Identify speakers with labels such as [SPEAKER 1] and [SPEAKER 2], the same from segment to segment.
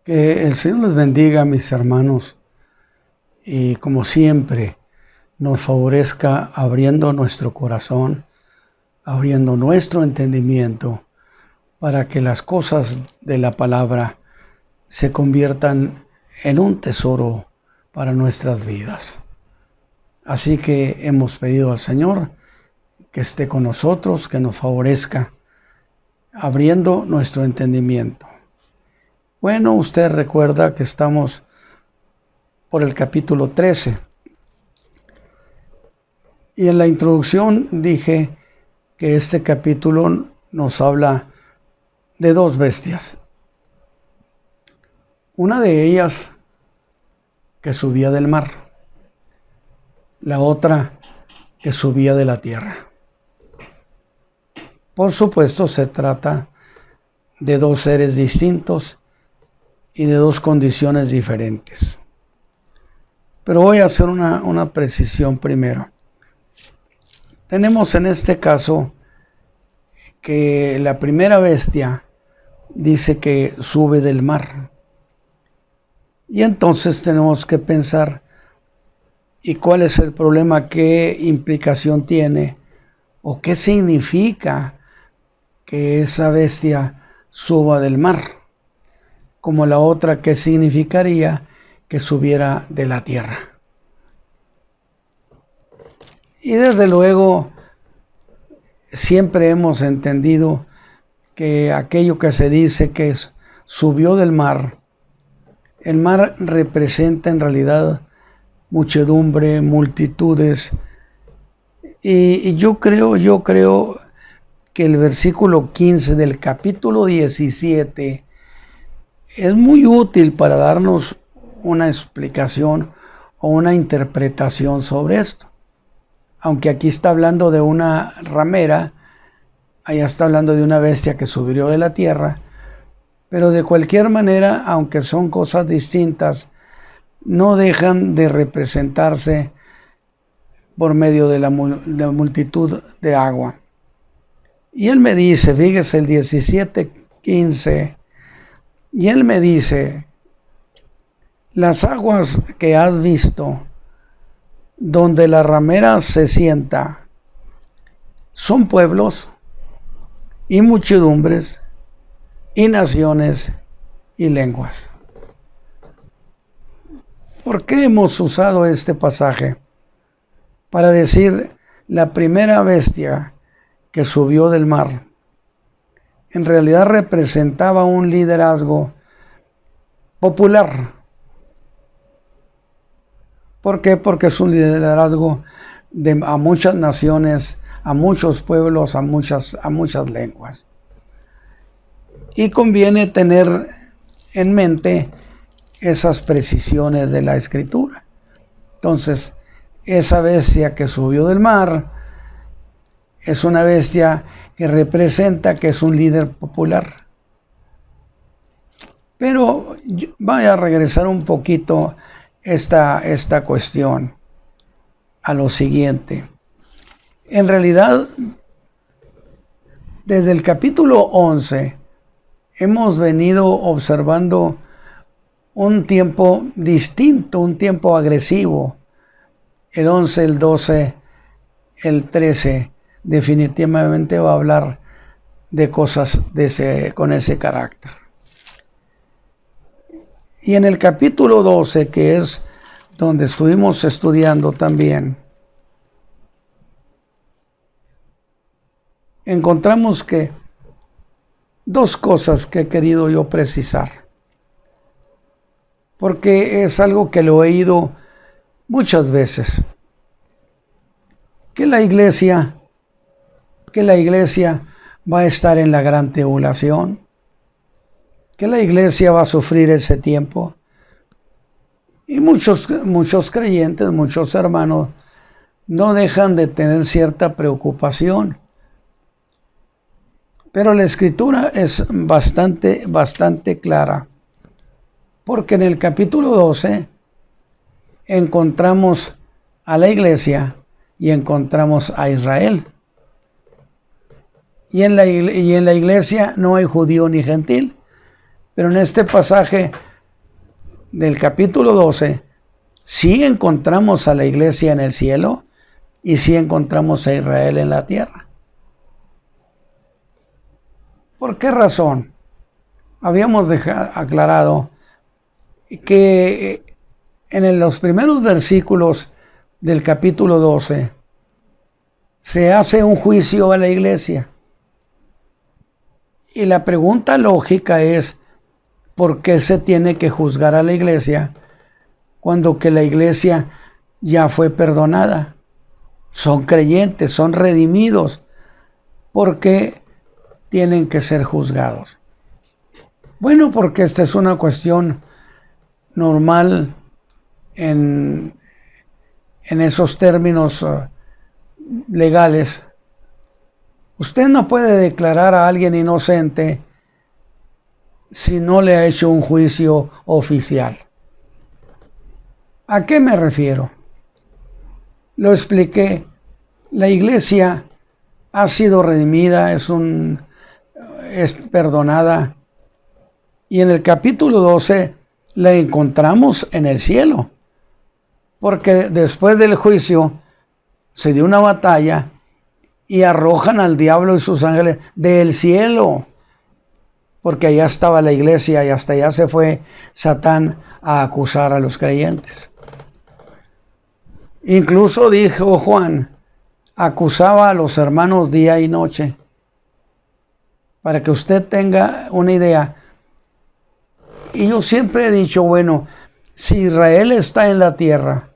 [SPEAKER 1] Que el Señor les bendiga, mis hermanos, y como siempre nos favorezca abriendo nuestro corazón, abriendo nuestro entendimiento, para que las cosas de la palabra se conviertan en un tesoro para nuestras vidas. Así que hemos pedido al Señor que esté con nosotros, que nos favorezca, abriendo nuestro entendimiento. Bueno, usted recuerda que estamos por el capítulo 13. Y en la introducción dije que este capítulo nos habla de dos bestias. Una de ellas que subía del mar, la otra que subía de la tierra. Por supuesto, se trata de dos seres distintos y de dos condiciones diferentes. Pero voy a hacer una precisión primero. Tenemos en este caso que la primera bestia dice que sube del mar. Y entonces tenemos que pensar, ¿y cuál es el problema? ¿Qué implicación tiene? ¿O qué significa que esa bestia suba del mar? Como la otra, ¿qué significaría que subiera de la tierra? Y desde luego, siempre hemos entendido que aquello que se dice que subió del mar, el mar representa en realidad muchedumbre, multitudes. Y yo creo que el versículo 15 del capítulo 17 es muy útil para darnos una explicación o una interpretación sobre esto. Aunque aquí está hablando de una ramera, allá está hablando de una bestia que subió de la tierra, pero de cualquier manera, aunque son cosas distintas, no dejan de representarse por medio de la multitud de agua. Y él me dice, fíjese el 17:15, y él me dice, las aguas que has visto, donde la ramera se sienta, son pueblos y muchedumbres y naciones y lenguas. ¿Por qué hemos usado este pasaje? Para decir la primera bestia que subió del mar. En realidad representaba un liderazgo popular. ¿Por qué? Porque es un liderazgo a muchas naciones, a muchos pueblos, a muchas lenguas. Y conviene tener en mente esas precisiones de la Escritura. Entonces, esa bestia que subió del mar es una bestia que representa que es un líder popular. Pero voy a regresar un poquito esta cuestión a lo siguiente. En realidad, desde el capítulo 11 hemos venido observando un tiempo distinto, un tiempo agresivo. El 11, el 12, el 13 definitivamente va a hablar de cosas con ese carácter. Y en el capítulo 12, que es donde estuvimos estudiando también, encontramos que dos cosas que he querido yo precisar, porque es algo que lo he oído muchas veces, que la iglesia va a estar en la gran tribulación, que la iglesia va a sufrir ese tiempo. Y muchos creyentes, muchos hermanos, no dejan de tener cierta preocupación. Pero la Escritura es bastante clara, porque en el capítulo 12 encontramos a la iglesia y encontramos a Israel. Y en la iglesia no hay judío ni gentil, pero en este pasaje del capítulo 12, sí encontramos a la iglesia en el cielo y sí encontramos a Israel en la tierra. ¿Por qué razón? Habíamos aclarado que en los primeros versículos del capítulo 12 se hace un juicio a la iglesia. Y la pregunta lógica es, ¿por qué se tiene que juzgar a la iglesia cuando que la iglesia ya fue perdonada? Son creyentes, son redimidos. ¿Por qué tienen que ser juzgados? Bueno, porque esta es una cuestión normal en esos términos legales. Usted no puede declarar a alguien inocente si no le ha hecho un juicio oficial. ¿A qué me refiero? Lo expliqué. La iglesia ha sido redimida, es perdonada. Y en el capítulo 12 la encontramos en el cielo. Porque después del juicio se dio una batalla y arrojan al diablo y sus ángeles del cielo. Porque allá estaba la iglesia y hasta allá se fue Satán a acusar a los creyentes. Incluso dijo Juan, acusaba a los hermanos día y noche. Para que usted tenga una idea. Y yo siempre he dicho, bueno, si Israel está en la tierra,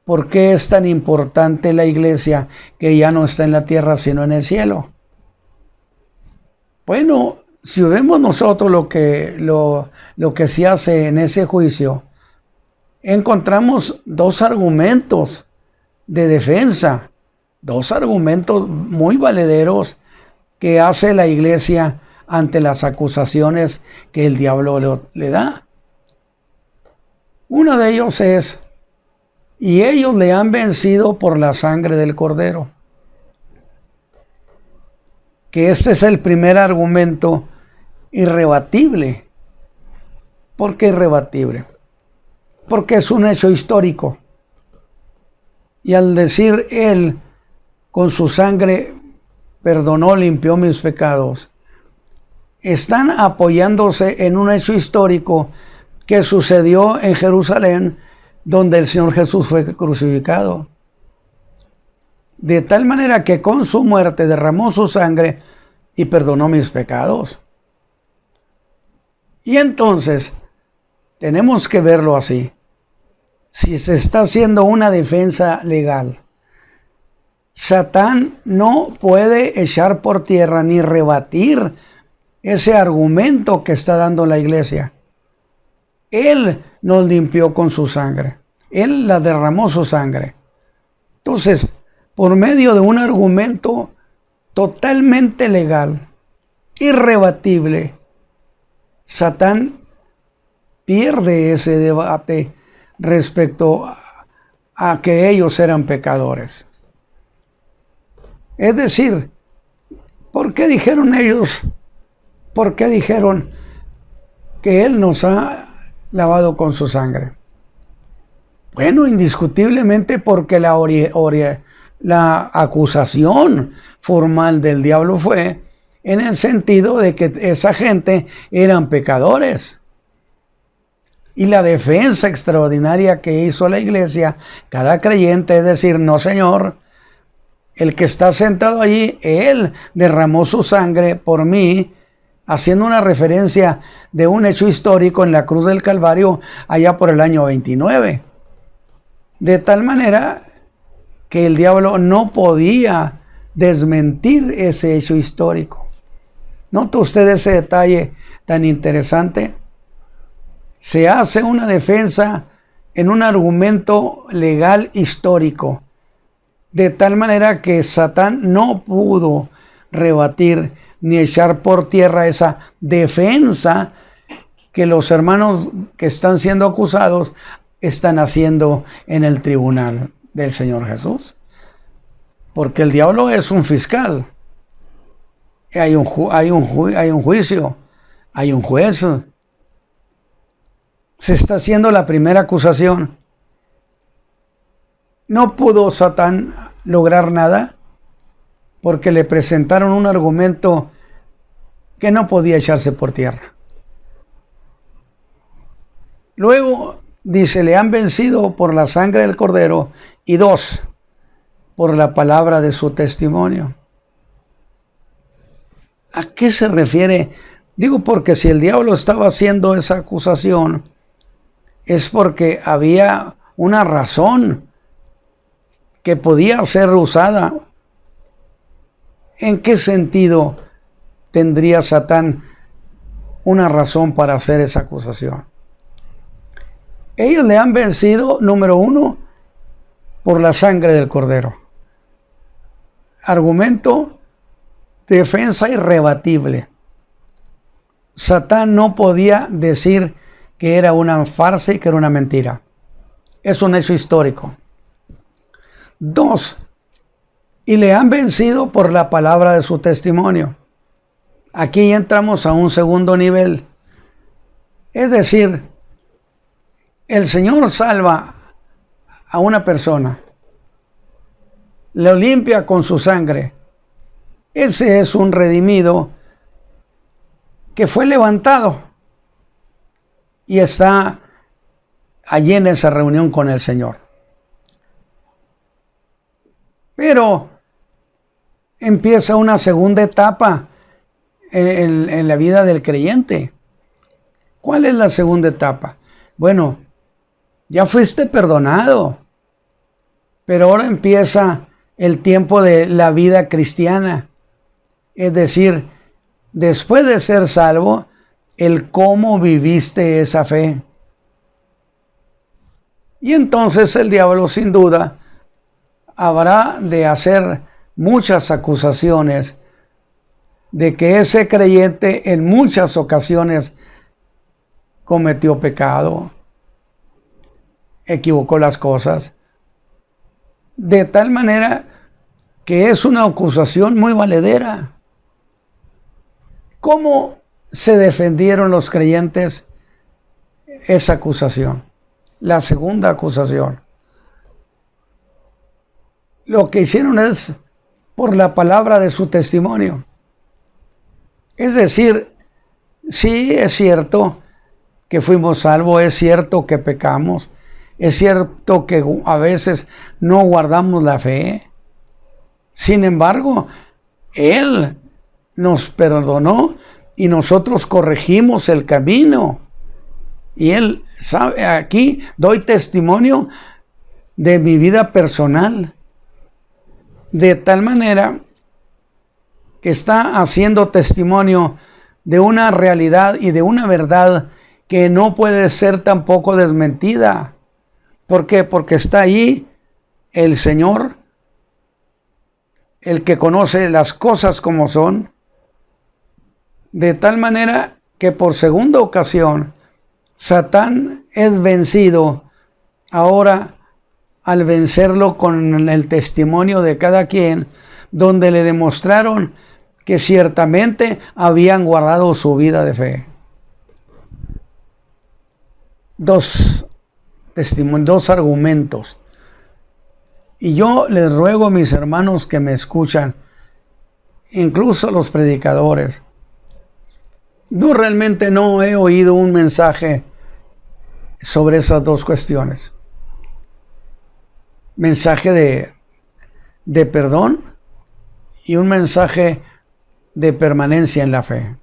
[SPEAKER 1] ¿por qué es tan importante la iglesia que ya no está en la tierra sino en el cielo? Bueno, si vemos nosotros lo que se hace en ese juicio, encontramos dos argumentos de defensa, dos argumentos muy valederos que hace la iglesia ante las acusaciones que el diablo le da. Uno de ellos es, y ellos le han vencido por la sangre del Cordero. Que este es el primer argumento irrebatible. ¿Por qué irrebatible? Porque es un hecho histórico. Y al decir Él, con su sangre perdonó, limpió mis pecados, están apoyándose en un hecho histórico que sucedió en Jerusalén, donde el Señor Jesús fue crucificado. De tal manera que con su muerte derramó su sangre y perdonó mis pecados. Y entonces tenemos que verlo así. Si se está haciendo una defensa legal, Satán no puede echar por tierra ni rebatir ese argumento que está dando la iglesia. Él nos limpió con su sangre. Él la derramó su sangre. Entonces, por medio de un argumento totalmente legal, irrebatible, Satán pierde ese debate respecto a que ellos eran pecadores. Es decir, ¿por qué dijeron ellos? ¿Por qué dijeron que Él nos ha lavado con su sangre? Bueno, indiscutiblemente porque la acusación formal del diablo fue en el sentido de que esa gente eran pecadores. Y la defensa extraordinaria que hizo la iglesia, cada creyente, es decir, no Señor, el que está sentado allí, Él derramó su sangre por mí, haciendo una referencia de un hecho histórico en la cruz del Calvario allá por el año 29. De tal manera que el diablo no podía desmentir ese hecho histórico. ¿Nota usted ese detalle tan interesante? Se hace una defensa en un argumento legal histórico, de tal manera que Satán no pudo rebatir ni echar por tierra esa defensa que los hermanos que están siendo acusados están haciendo en el tribunal del Señor Jesús. Porque el diablo es un fiscal. Hay un juicio, hay un juez. se está haciendo la primera acusación. No pudo Satán lograr nada porque le presentaron un argumento que no podía echarse por tierra. Luego dice, le han vencido por la sangre del Cordero, y 2, por la palabra de su testimonio. ¿A qué se refiere? Digo, porque si el diablo estaba haciendo esa acusación, es porque había una razón que podía ser usada. ¿En qué sentido tendría Satán una razón para hacer esa acusación? Ellos le han vencido, número 1, por la sangre del Cordero. Argumento, defensa irrebatible. Satán no podía decir que era una farsa y que era una mentira. Es un hecho histórico. 2, y le han vencido por la palabra de su testimonio. Aquí entramos a un segundo nivel. Es decir, el Señor salva a una persona, lo limpia con su sangre. Ese es un redimido que fue levantado y está allí en esa reunión con el Señor. Pero empieza una segunda etapa en la vida del creyente. ¿Cuál es la segunda etapa? Bueno, ya fuiste perdonado, pero ahora empieza el tiempo de la vida cristiana. Es decir, después de ser salvo, el cómo viviste esa fe. Y entonces el diablo, sin duda, habrá de hacer muchas acusaciones de que ese creyente en muchas ocasiones cometió pecado, equivocó las cosas, de tal manera que es una acusación muy valedera. ¿Cómo se defendieron los creyentes esa acusación? La segunda acusación. Lo que hicieron es por la palabra de su testimonio. Es decir, sí es cierto que fuimos salvos, es cierto que pecamos, es cierto que a veces no guardamos la fe. Sin embargo, Él nos perdonó y nosotros corregimos el camino. Y Él sabe, aquí doy testimonio de mi vida personal. De tal manera que está haciendo testimonio de una realidad y de una verdad que no puede ser tampoco desmentida. ¿Por qué? Porque está ahí el Señor, el que conoce las cosas como son, de tal manera que por segunda ocasión Satán es vencido ahora al vencerlo con el testimonio de cada quien, donde le demostraron que ciertamente habían guardado su vida de fe. Dos argumentos. Y yo les ruego a mis hermanos que me escuchan, incluso los predicadores, yo realmente no he oído un mensaje sobre esas dos cuestiones. Mensaje de perdón y un mensaje de permanencia en la fe.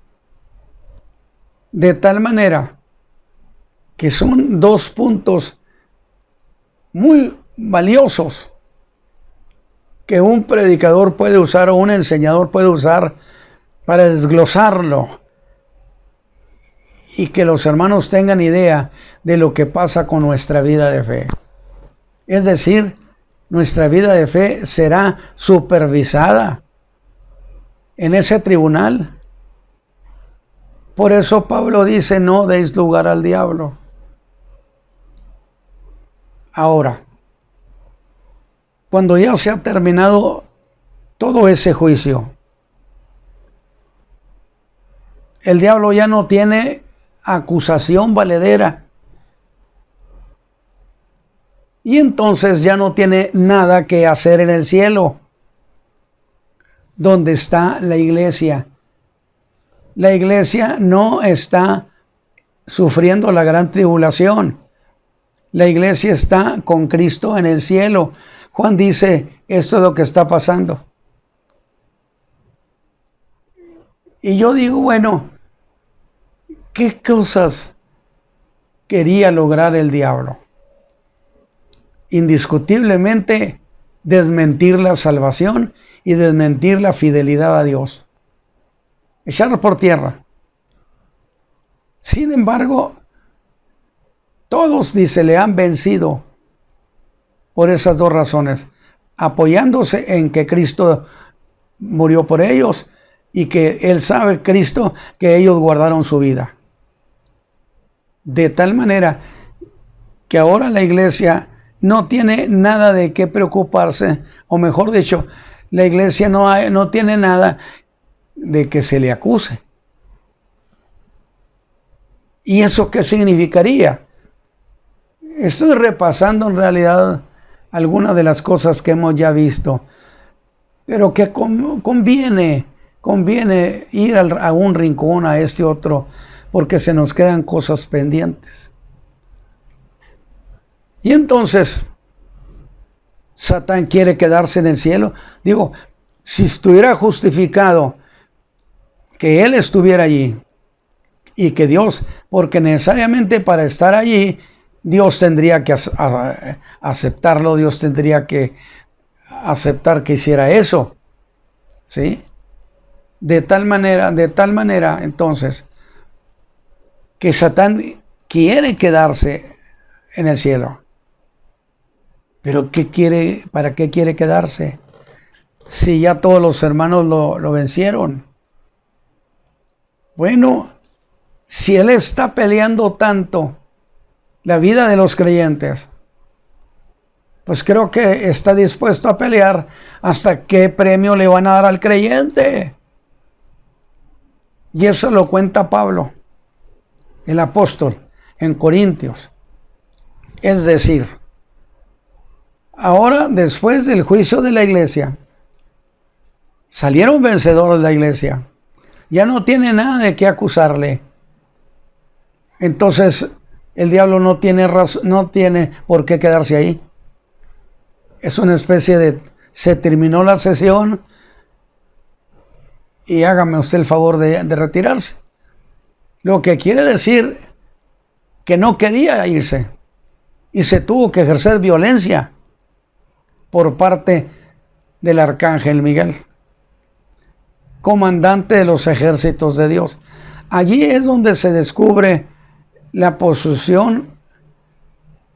[SPEAKER 1] De tal manera que son dos puntos muy valiosos que un predicador puede usar o un enseñador puede usar para desglosarlo y que los hermanos tengan idea de lo que pasa con nuestra vida de fe. Es decir, nuestra vida de fe será supervisada en ese tribunal. Por eso Pablo dice, no deis lugar al diablo. Ahora, cuando ya se ha terminado todo ese juicio, el diablo ya no tiene acusación valedera Y entonces ya no tiene nada que hacer en el cielo, donde está la iglesia. La iglesia no está sufriendo la gran tribulación. La iglesia está con Cristo en el cielo. Juan dice, esto es lo que está pasando. Y yo digo, bueno, ¿qué cosas quería lograr el diablo? Indiscutiblemente desmentir la salvación y desmentir la fidelidad a Dios. Echarlo por tierra. Sin embargo, todos, dice, le han vencido por esas dos razones, apoyándose en que Cristo murió por ellos y que Él sabe, Cristo, que ellos guardaron su vida. De tal manera que ahora la iglesia no tiene nada de qué preocuparse, o mejor dicho, la iglesia no tiene nada de que se le acuse. ¿Y eso qué significaría? Estoy repasando en realidad algunas de las cosas que hemos ya visto, pero que conviene ir a un rincón, a este otro, porque se nos quedan cosas pendientes. Y entonces, Satán quiere quedarse en el cielo. Digo, si estuviera justificado que él estuviera allí y que Dios, porque necesariamente para estar allí, Dios tendría que aceptarlo, Dios tendría que aceptar que hiciera eso, ¿sí? De tal manera, entonces, que Satán quiere quedarse en el cielo. Pero ¿para qué quiere quedarse? Si ya todos los hermanos lo vencieron. Bueno, si él está peleando tanto la vida de los creyentes, pues creo que está dispuesto a pelear hasta qué premio le van a dar al creyente. Y eso lo cuenta Pablo, el apóstol, en Corintios. Es decir, ahora, después del juicio de la iglesia, salieron vencedores de la iglesia. Ya no tiene nada de qué acusarle. Entonces, el diablo no tiene por qué quedarse ahí. Es una especie de, se terminó la sesión y hágame usted el favor de retirarse. Lo que quiere decir que no quería irse y se tuvo que ejercer violencia por parte del arcángel Miguel, comandante de los ejércitos de Dios. Allí es donde se descubre la posesión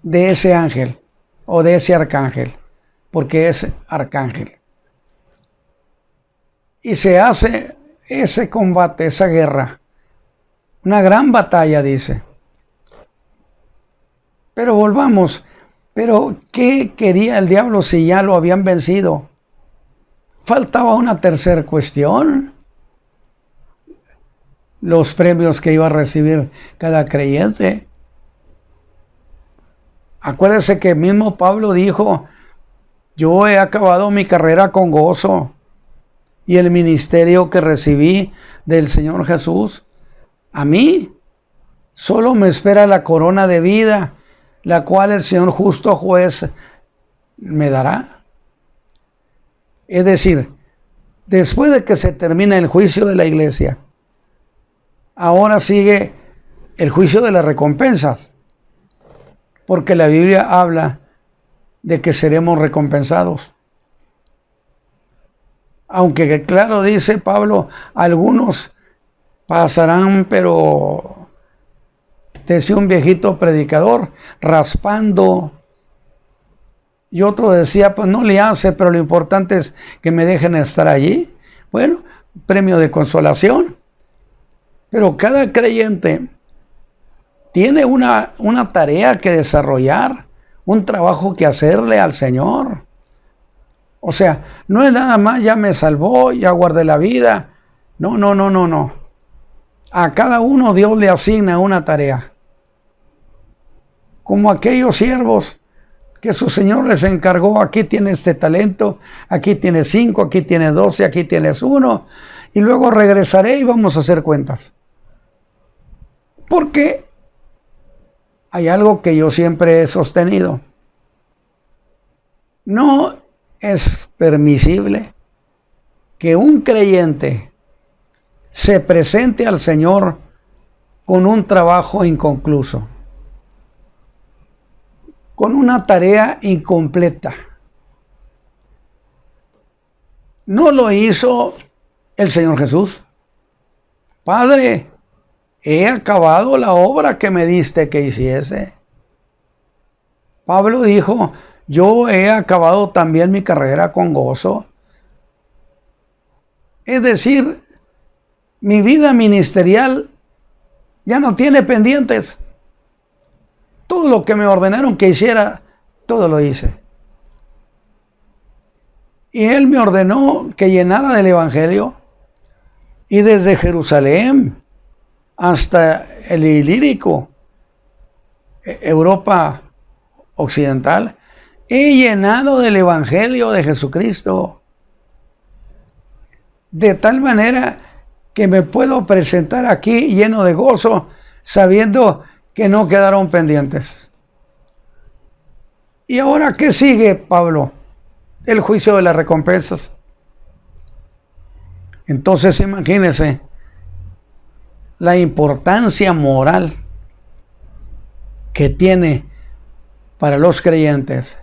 [SPEAKER 1] de ese ángel o de ese arcángel, porque es arcángel. Y se hace ese combate, esa guerra, una gran batalla, dice. Pero volvamos, pero ¿qué quería el diablo si ya lo habían vencido? Faltaba una tercera cuestión. Los premios que iba a recibir cada creyente. Acuérdese que mismo Pablo dijo, yo he acabado mi carrera con gozo y el ministerio que recibí del Señor Jesús. A mí solo me espera la corona de vida, la cual el Señor justo juez me dará. Es decir, después de que se termina el juicio de la iglesia, ahora sigue el juicio de las recompensas, porque la Biblia habla de que seremos recompensados. Aunque claro, dice Pablo, algunos pasarán, pero decía un viejito predicador, raspando. Y otro decía, pues no le hace, pero lo importante es que me dejen estar allí. Bueno, premio de consolación. Pero cada creyente tiene una tarea que desarrollar, un trabajo que hacerle al Señor. O sea, no es nada más, ya me salvó, ya guardé la vida. No. A cada uno Dios le asigna una tarea. Como aquellos siervos que su Señor les encargó: aquí tienes este talento, aquí tienes 5, aquí tienes 12, aquí tienes 1, y luego regresaré y vamos a hacer cuentas. Porque hay algo que yo siempre he sostenido: no es permisible que un creyente se presente al Señor con un trabajo inconcluso, con una tarea incompleta. No lo hizo el Señor Jesús. Padre, he acabado la obra que me diste que hiciese. Pablo dijo: yo he acabado también mi carrera con gozo. Es decir, mi vida ministerial ya no tiene pendientes. Todo lo que me ordenaron que hiciera, todo lo hice. Y Él me ordenó que llenara del Evangelio, y desde Jerusalén hasta el Ilírico, Europa occidental, he llenado del Evangelio de Jesucristo, de tal manera que me puedo presentar aquí lleno de gozo, sabiendo que no quedaron pendientes. ¿Y ahora qué sigue, Pablo? El juicio de las recompensas. Entonces imagínense la importancia moral que tiene para los creyentes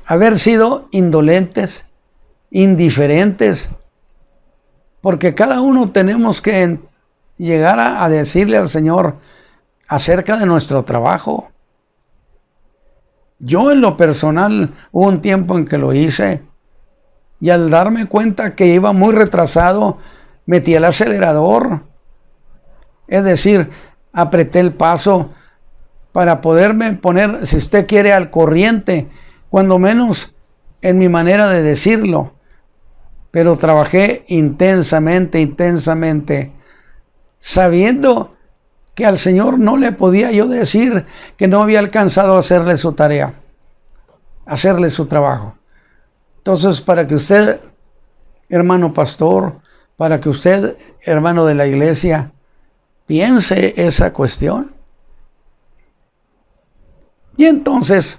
[SPEAKER 1] haber sido indolentes, indiferentes, porque cada uno tenemos que llegar a decirle al Señor acerca de nuestro trabajo. Yo en lo personal hubo un tiempo en que lo hice, y al darme cuenta que iba muy retrasado, metí el acelerador, es decir, apreté el paso para poderme poner, si usted quiere, al corriente, cuando menos en mi manera de decirlo. Pero trabajé intensamente, sabiendo que al Señor no le podía yo decir que no había alcanzado a hacerle su tarea, hacerle su trabajo. Entonces, para que usted, hermano pastor, para que usted, hermano de la iglesia, piense esa cuestión. Y entonces,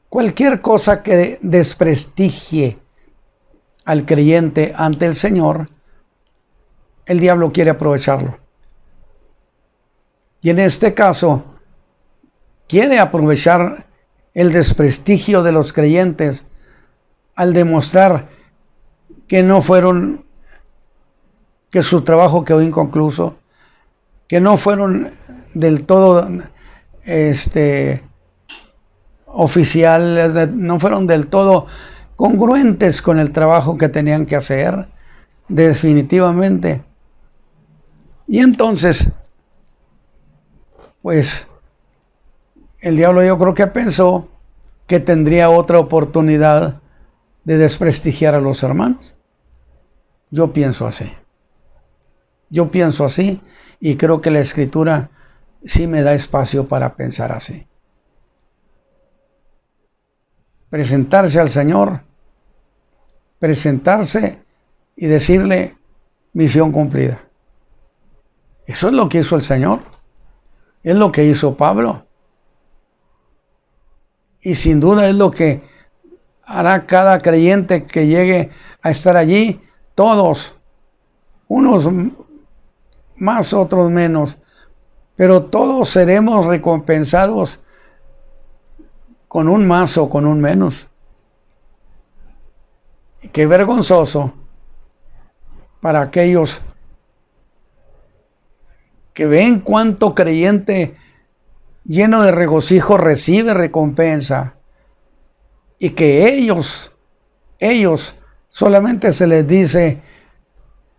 [SPEAKER 1] cualquier cosa que desprestigie al creyente ante el Señor, el diablo quiere aprovecharlo. Y en este caso, quiere aprovechar el desprestigio de los creyentes al demostrar que no fueron, que su trabajo quedó inconcluso, que no fueron del todo oficiales, no fueron del todo congruentes con el trabajo que tenían que hacer, definitivamente. Y entonces, pues, el diablo, yo creo que pensó que tendría otra oportunidad de desprestigiar a los hermanos. Yo pienso así, y creo que la Escritura sí me da espacio para pensar así. Presentarse al Señor, presentarse y decirle: misión cumplida. Eso es lo que hizo el Señor, es lo que hizo Pablo, y sin duda es lo que hará cada creyente que llegue a estar allí. Todos, unos más, otros menos, pero todos seremos recompensados con un más o con un menos. Qué vergonzoso para aquellos que ven cuánto creyente lleno de regocijo recibe recompensa, y que ellos solamente se les dice: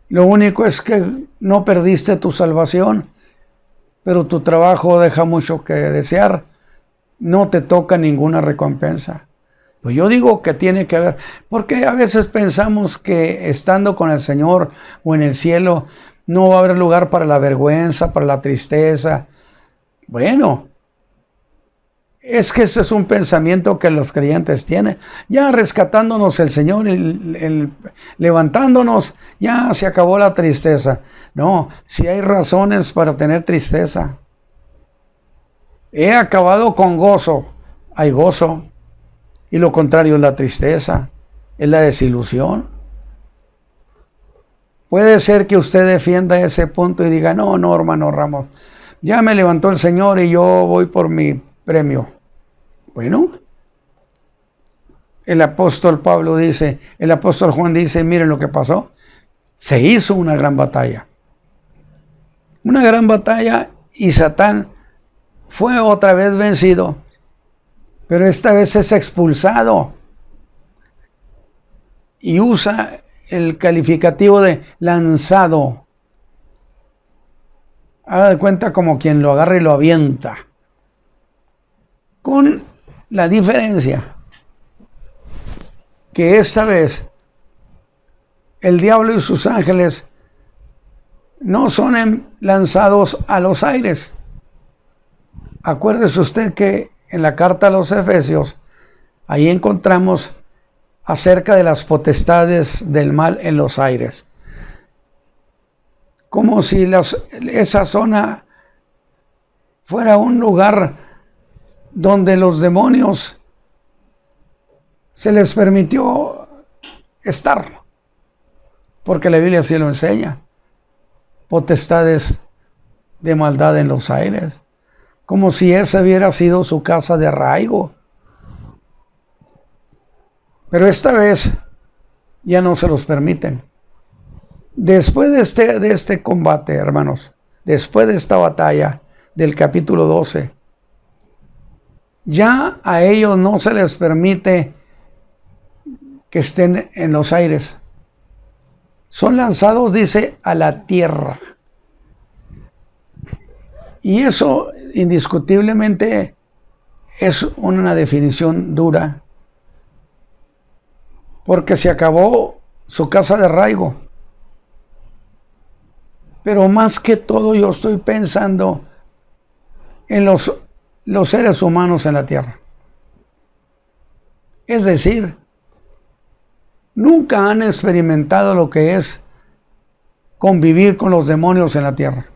[SPEAKER 1] lo único es que no perdiste tu salvación, pero tu trabajo deja mucho que desear, no te toca ninguna recompensa. Pues yo digo que tiene que haber, porque a veces pensamos que estando con el Señor o en el cielo no va a haber lugar para la vergüenza, para la tristeza. Bueno, Es que ese es un pensamiento que los creyentes tienen. Ya rescatándonos el Señor, levantándonos, ya se acabó la tristeza. No, si hay razones para tener tristeza. He acabado con gozo. Hay gozo. Y lo contrario es la tristeza, es la desilusión. Puede ser que usted defienda ese punto y diga, no, hermano Ramos, ya me levantó el Señor y yo voy por mi premio. Bueno, el apóstol Pablo dice, el apóstol Juan dice, miren lo que pasó. Se hizo una gran batalla. Una gran batalla y Satán fue otra vez vencido, pero esta vez es expulsado. Y usa el calificativo de lanzado. Haga de cuenta como quien lo agarra y lo avienta. Con la diferencia que esta vez el diablo y sus ángeles no son lanzados a los aires. Acuérdese usted que en la carta a los Efesios, ahí encontramos acerca de las potestades del mal en los aires. Como si esa zona fuera un lugar donde los demonios se les permitió estar, porque la Biblia así lo enseña. Potestades de maldad en los aires, como si esa hubiera sido su casa de arraigo. Pero esta vez ya no se los permiten. Después de este combate, hermanos, después de esta batalla del capítulo 12, ya a ellos no se les permite que estén en los aires. Son lanzados, dice, a la tierra. Y eso indiscutiblemente es una definición dura, porque se acabó su casa de arraigo. Pero más que todo yo estoy pensando en los seres humanos en la tierra. Es decir, nunca han experimentado lo que es convivir con los demonios en la tierra.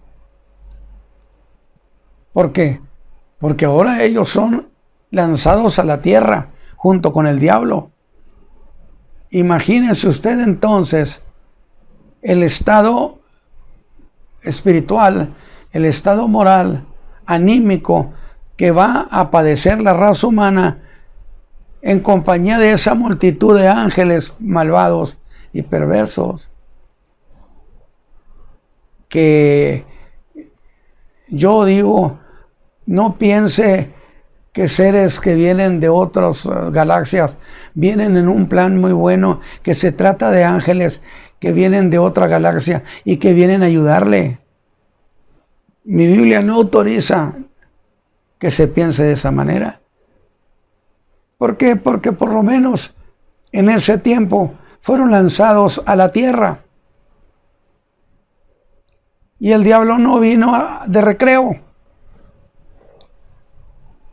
[SPEAKER 1] ¿Por qué? Porque ahora ellos son lanzados a la tierra junto con el diablo. Imagínese usted entonces el estado espiritual, el estado moral, anímico que va a padecer la raza humana en compañía de esa multitud de ángeles malvados y perversos, que yo digo, no piense que seres que vienen de otras galaxias vienen en un plan muy bueno, que se trata de ángeles que vienen de otra galaxia y que vienen a ayudarle. Mi Biblia no autoriza que se piense de esa manera. ¿Por qué? Porque por lo menos en ese tiempo fueron lanzados a la tierra. Y el diablo no vino de recreo.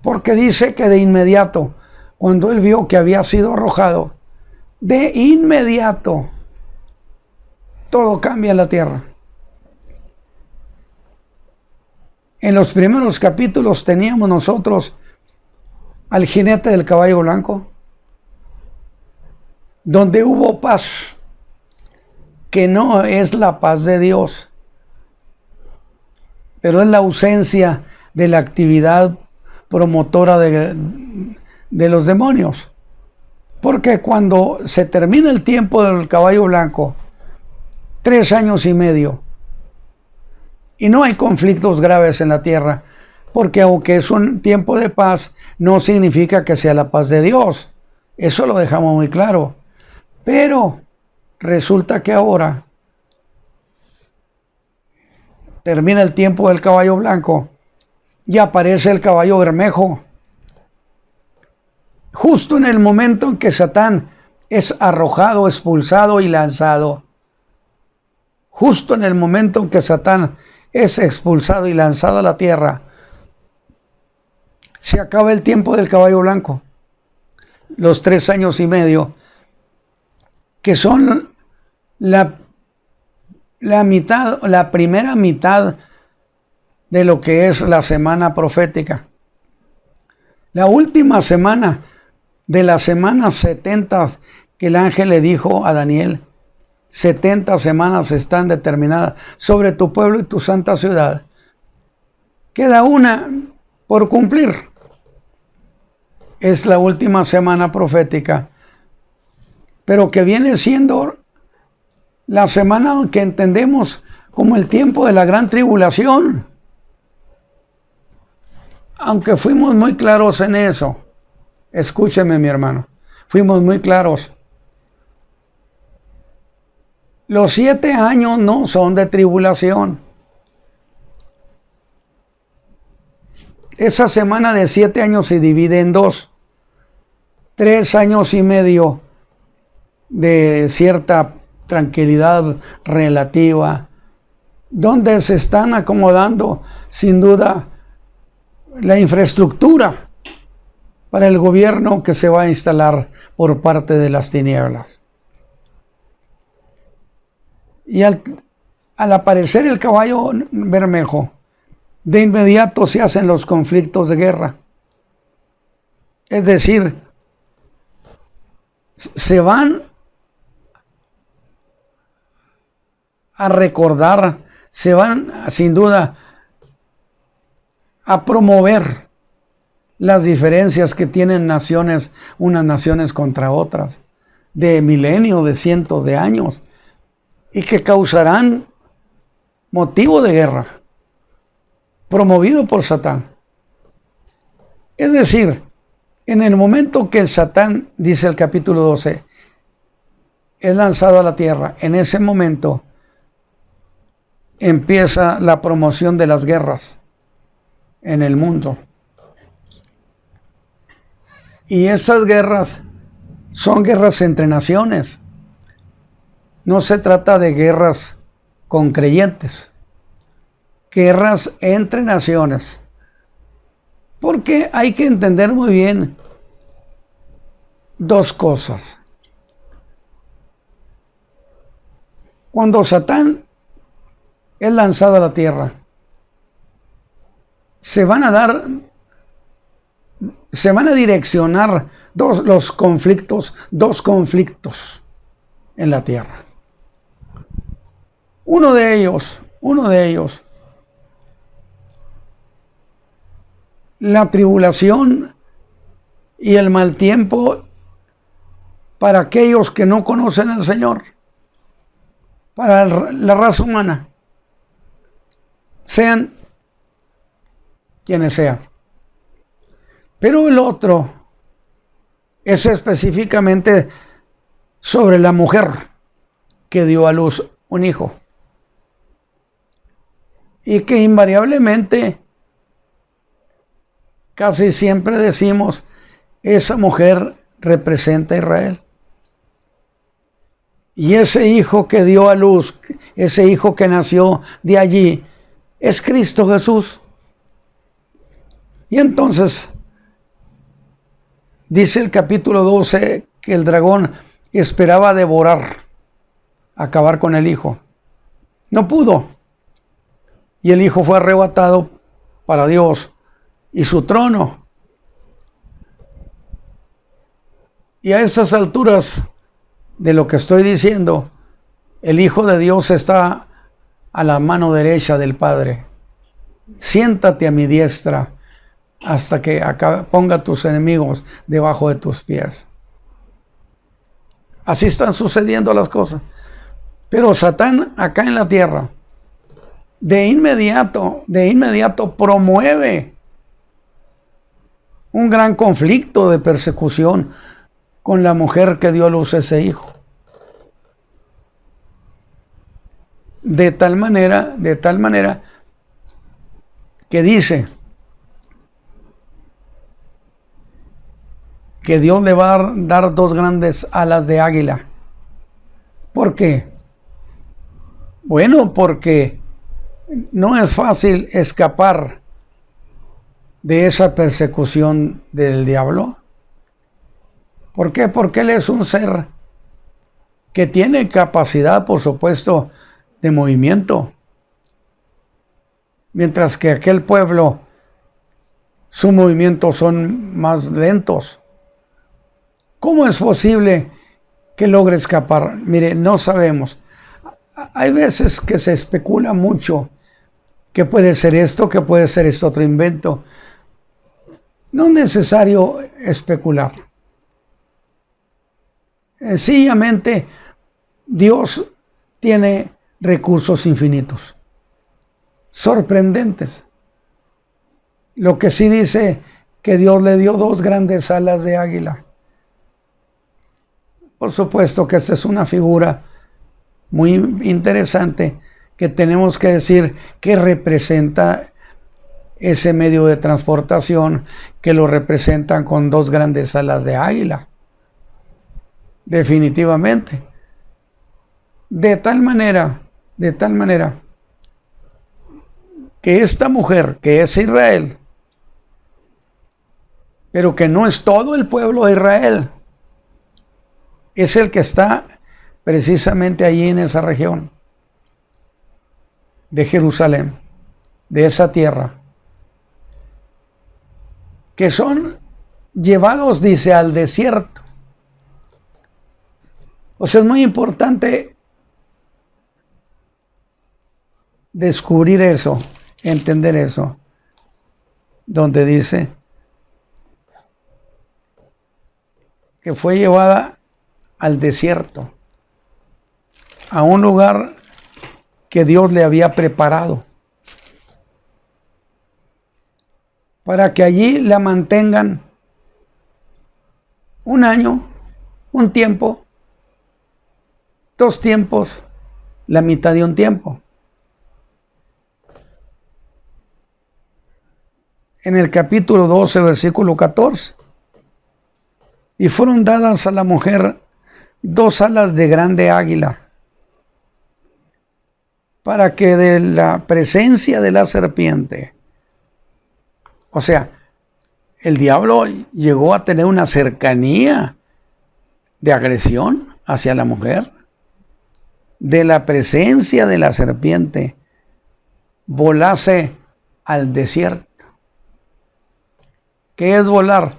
[SPEAKER 1] Porque dice que de inmediato, cuando él vio que había sido arrojado, de inmediato, todo cambia en la tierra. En los primeros capítulos teníamos nosotros al jinete del caballo blanco, donde hubo paz, que no es la paz de Dios, pero es la ausencia de la actividad promotora de los demonios. Porque cuando se termina el tiempo del caballo blanco, 3 años y medio, y no hay conflictos graves en la tierra, porque aunque es un tiempo de paz, no significa que sea la paz de Dios. Eso lo dejamos muy claro. Pero resulta que ahora termina el tiempo del caballo blanco y aparece el caballo bermejo. Justo en el momento en que Satán es arrojado, expulsado y lanzado. Justo en el momento en que Satán es expulsado y lanzado a la tierra, se acaba el tiempo del caballo blanco, los 3 años y medio, que son la mitad, la primera mitad de lo que es la semana profética. La última semana de las semanas 70 que el ángel le dijo a Daniel, 70 semanas están determinadas sobre tu pueblo y tu santa ciudad. Queda una por cumplir. Es la última semana profética, pero que viene siendo la semana que entendemos como el tiempo de la gran tribulación. Aunque fuimos muy claros en eso, escúcheme mi hermano, fuimos muy claros. Los 7 años no son de tribulación. Esa semana de 7 años se divide en 2. 3 años y medio de cierta tranquilidad relativa, donde se están acomodando sin duda la infraestructura para el gobierno que se va a instalar por parte de las tinieblas. Y al aparecer el caballo bermejo, de inmediato se hacen los conflictos de guerra. Es decir, se van a recordar, se van sin duda a promover las diferencias que tienen naciones, unas naciones contra otras, de milenios, de cientos de años, y que causarán motivo de guerra, promovido por Satán. Es decir, en el momento que Satán, dice el capítulo 12, es lanzado a la tierra, en ese momento empieza la promoción de las guerras en el mundo. Y esas guerras son guerras entre naciones. No se trata de guerras con creyentes, guerras entre naciones. Porque hay que entender muy bien 2 cosas. Cuando Satán es lanzado a la tierra, se van a direccionar dos conflictos en la tierra. Uno de ellos, la tribulación y el mal tiempo para aquellos que no conocen al Señor, para la raza humana, sean quienes sean. Pero el otro es específicamente sobre la mujer que dio a luz un hijo. Y que invariablemente, casi siempre decimos, esa mujer representa a Israel. Y ese hijo que dio a luz, ese hijo que nació de allí, es Cristo Jesús. Y entonces, dice el capítulo 12 que el dragón esperaba devorar, acabar con el hijo. No pudo. Y el hijo fue arrebatado para Dios y su trono. Y a esas alturas de lo que estoy diciendo, el Hijo de Dios está a la mano derecha del Padre. Siéntate a mi diestra hasta que ponga a tus enemigos debajo de tus pies. Así están sucediendo las cosas. Pero Satán acá en la tierra, de inmediato promueve un gran conflicto de persecución con la mujer que dio a luz a ese hijo. De tal manera que dice que Dios le va a dar 2 grandes alas de águila. ¿Por qué? Bueno, porque no es fácil escapar de esa persecución del diablo. ¿Por qué? Porque él es un ser que tiene capacidad, por supuesto, de movimiento. Mientras que aquel pueblo, sus movimientos son más lentos. ¿Cómo es posible que logre escapar? Mire, no sabemos. Hay veces que se especula mucho que puede ser esto, que puede ser esto otro invento. No es necesario especular. Sencillamente, Dios tiene recursos infinitos, sorprendentes. Lo que sí dice que Dios le dio 2 grandes alas de águila. Por supuesto que esta es una figura muy interesante que tenemos que decir que representa ese medio de transportación, que lo representan con 2 grandes alas de águila. Definitivamente. De tal manera que esta mujer, que es Israel, pero que no es todo el pueblo de Israel, es el que está precisamente allí en esa región de Jerusalén, de esa tierra, que son llevados, dice, al desierto. O sea, es muy importante descubrir eso, entender eso, donde dice que fue llevada al desierto, a un lugar que Dios le había preparado, para que allí la mantengan un año, un tiempo, 2 tiempos, la mitad de un tiempo. En el capítulo 12, versículo 14. Y fueron dadas a la mujer 2 alas de grande águila, para que de la presencia de la serpiente, o sea, el diablo llegó a tener una cercanía de agresión hacia la mujer, de la presencia de la serpiente, volase al desierto. ¿Qué es volar?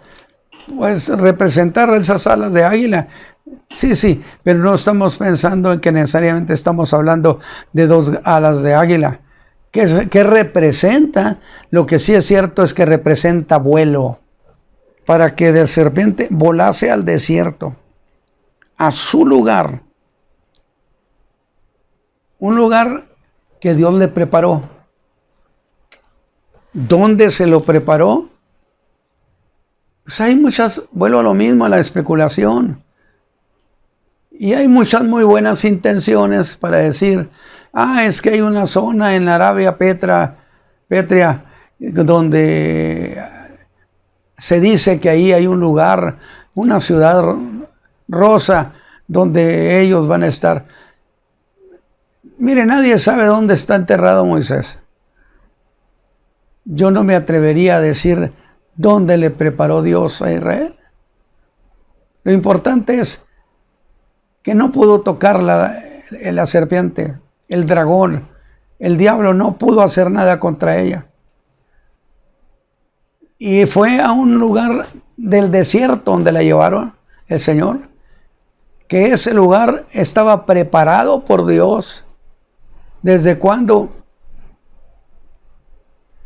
[SPEAKER 1] Pues representar esas alas de águila. Sí, pero no estamos pensando en que necesariamente estamos hablando de 2 alas de águila. ¿Qué representa? Lo que sí es cierto es que representa vuelo, para que de serpiente volase al desierto, a su lugar, un lugar que Dios le preparó. ¿Dónde se lo preparó? Pues hay muchas, vuelvo a lo mismo, a la especulación. Y hay muchas muy buenas intenciones para decir, es que hay una zona en Arabia Pétrea donde se dice que ahí hay un lugar, una ciudad rosa, donde ellos van a estar. Mire, nadie sabe dónde está enterrado Moisés. Yo no me atrevería a decir dónde le preparó Dios a Israel. Lo importante es que no pudo tocar la serpiente, el dragón, el diablo no pudo hacer nada contra ella. Y fue a un lugar del desierto donde la llevaron el Señor, que ese lugar estaba preparado por Dios. ¿Desde cuándo?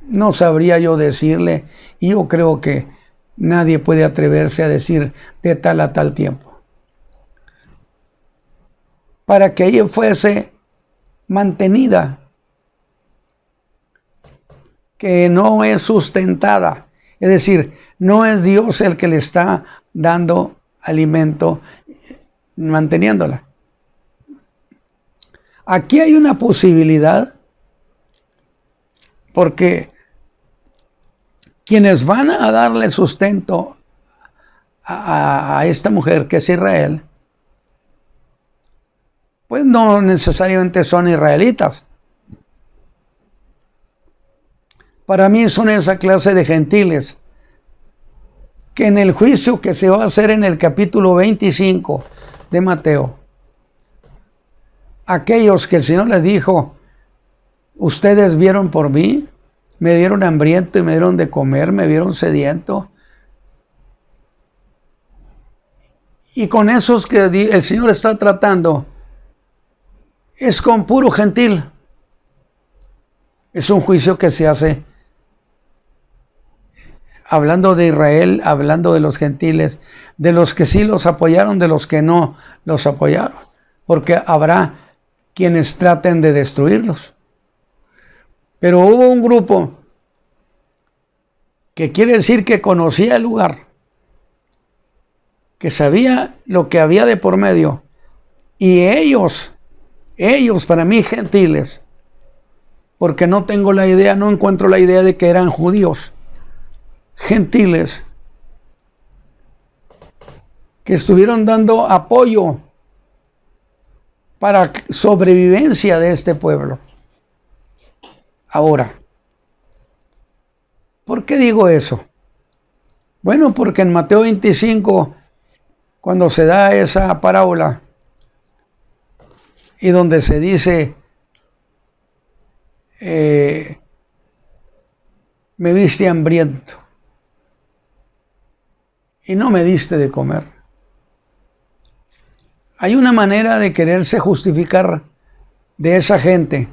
[SPEAKER 1] No sabría yo decirle, y yo creo que nadie puede atreverse a decir de tal a tal tiempo. Para que ella fuese mantenida, que no es sustentada, es decir, no es Dios el que le está dando alimento, manteniéndola. Aquí hay una posibilidad, porque quienes van a darle sustento a esta mujer que es Israel, pues no necesariamente son israelitas. para mí son esa clase de gentiles que en el juicio que se va a hacer en el capítulo 25 de Mateo, aquellos que el Señor les dijo, ustedes vieron por mí, me dieron hambriento y me dieron de comer, me vieron sediento. Y con esos que el Señor está tratando, es con puro gentil. Es un juicio que se hace hablando de Israel, hablando de los gentiles, de los que sí los apoyaron, de los que no los apoyaron, porque habrá quienes traten de destruirlos. Pero hubo un grupo que quiere decir que conocía el lugar, que sabía lo que había de por medio, y ellos para mí gentiles, porque no tengo la idea, no encuentro la idea de que eran judíos, gentiles, que estuvieron dando apoyo para sobrevivencia de este pueblo. Ahora, ¿por qué digo eso? Bueno, porque en Mateo 25, cuando se da esa parábola y donde se dice, me viste hambriento y no me diste de comer. Hay una manera de quererse justificar de esa gente,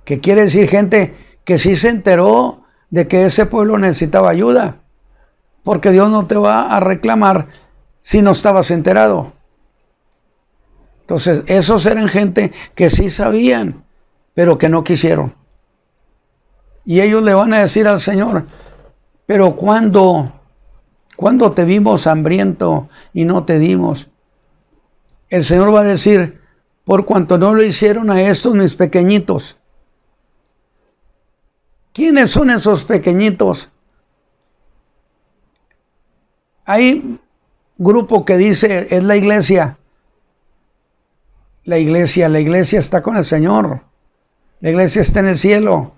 [SPEAKER 1] que quiere decir gente que sí se enteró de que ese pueblo necesitaba ayuda, porque Dios no te va a reclamar si no estabas enterado. Entonces, esos eran gente que sí sabían, pero que no quisieron. Y ellos le van a decir al Señor, pero ¿cuándo te vimos hambriento y no te dimos? El Señor va a decir, por cuanto no lo hicieron a estos mis pequeñitos. ¿Quiénes son esos pequeñitos? Hay grupo que dice, es la iglesia. La iglesia está con el Señor. La iglesia está en el cielo.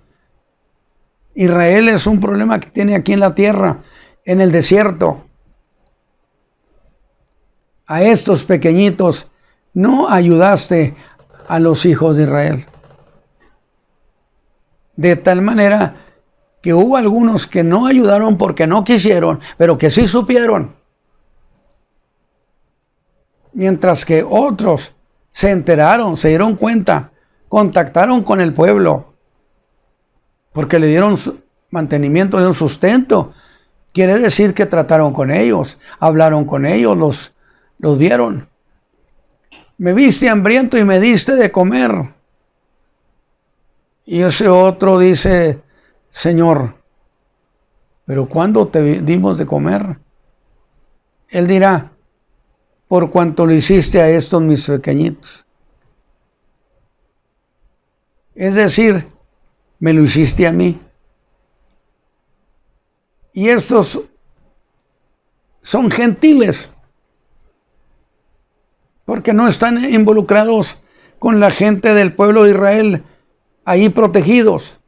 [SPEAKER 1] Israel es un problema que tiene aquí en la tierra, en el desierto. A estos pequeñitos no ayudaste a los hijos de Israel. De tal manera que hubo algunos que no ayudaron porque no quisieron, pero que sí supieron. Mientras que otros se enteraron, se dieron cuenta, contactaron con el pueblo, porque le dieron mantenimiento, le dieron sustento. Quiere decir que trataron con ellos, hablaron con ellos, los vieron. Me viste hambriento y me diste de comer. Y ese otro dice, Señor, ¿pero cuándo te dimos de comer? Él dirá, por cuanto lo hiciste a estos mis pequeñitos. Es decir, me lo hiciste a mí. Y estos son gentiles, porque no están involucrados con la gente del pueblo de Israel, ahí protegidos.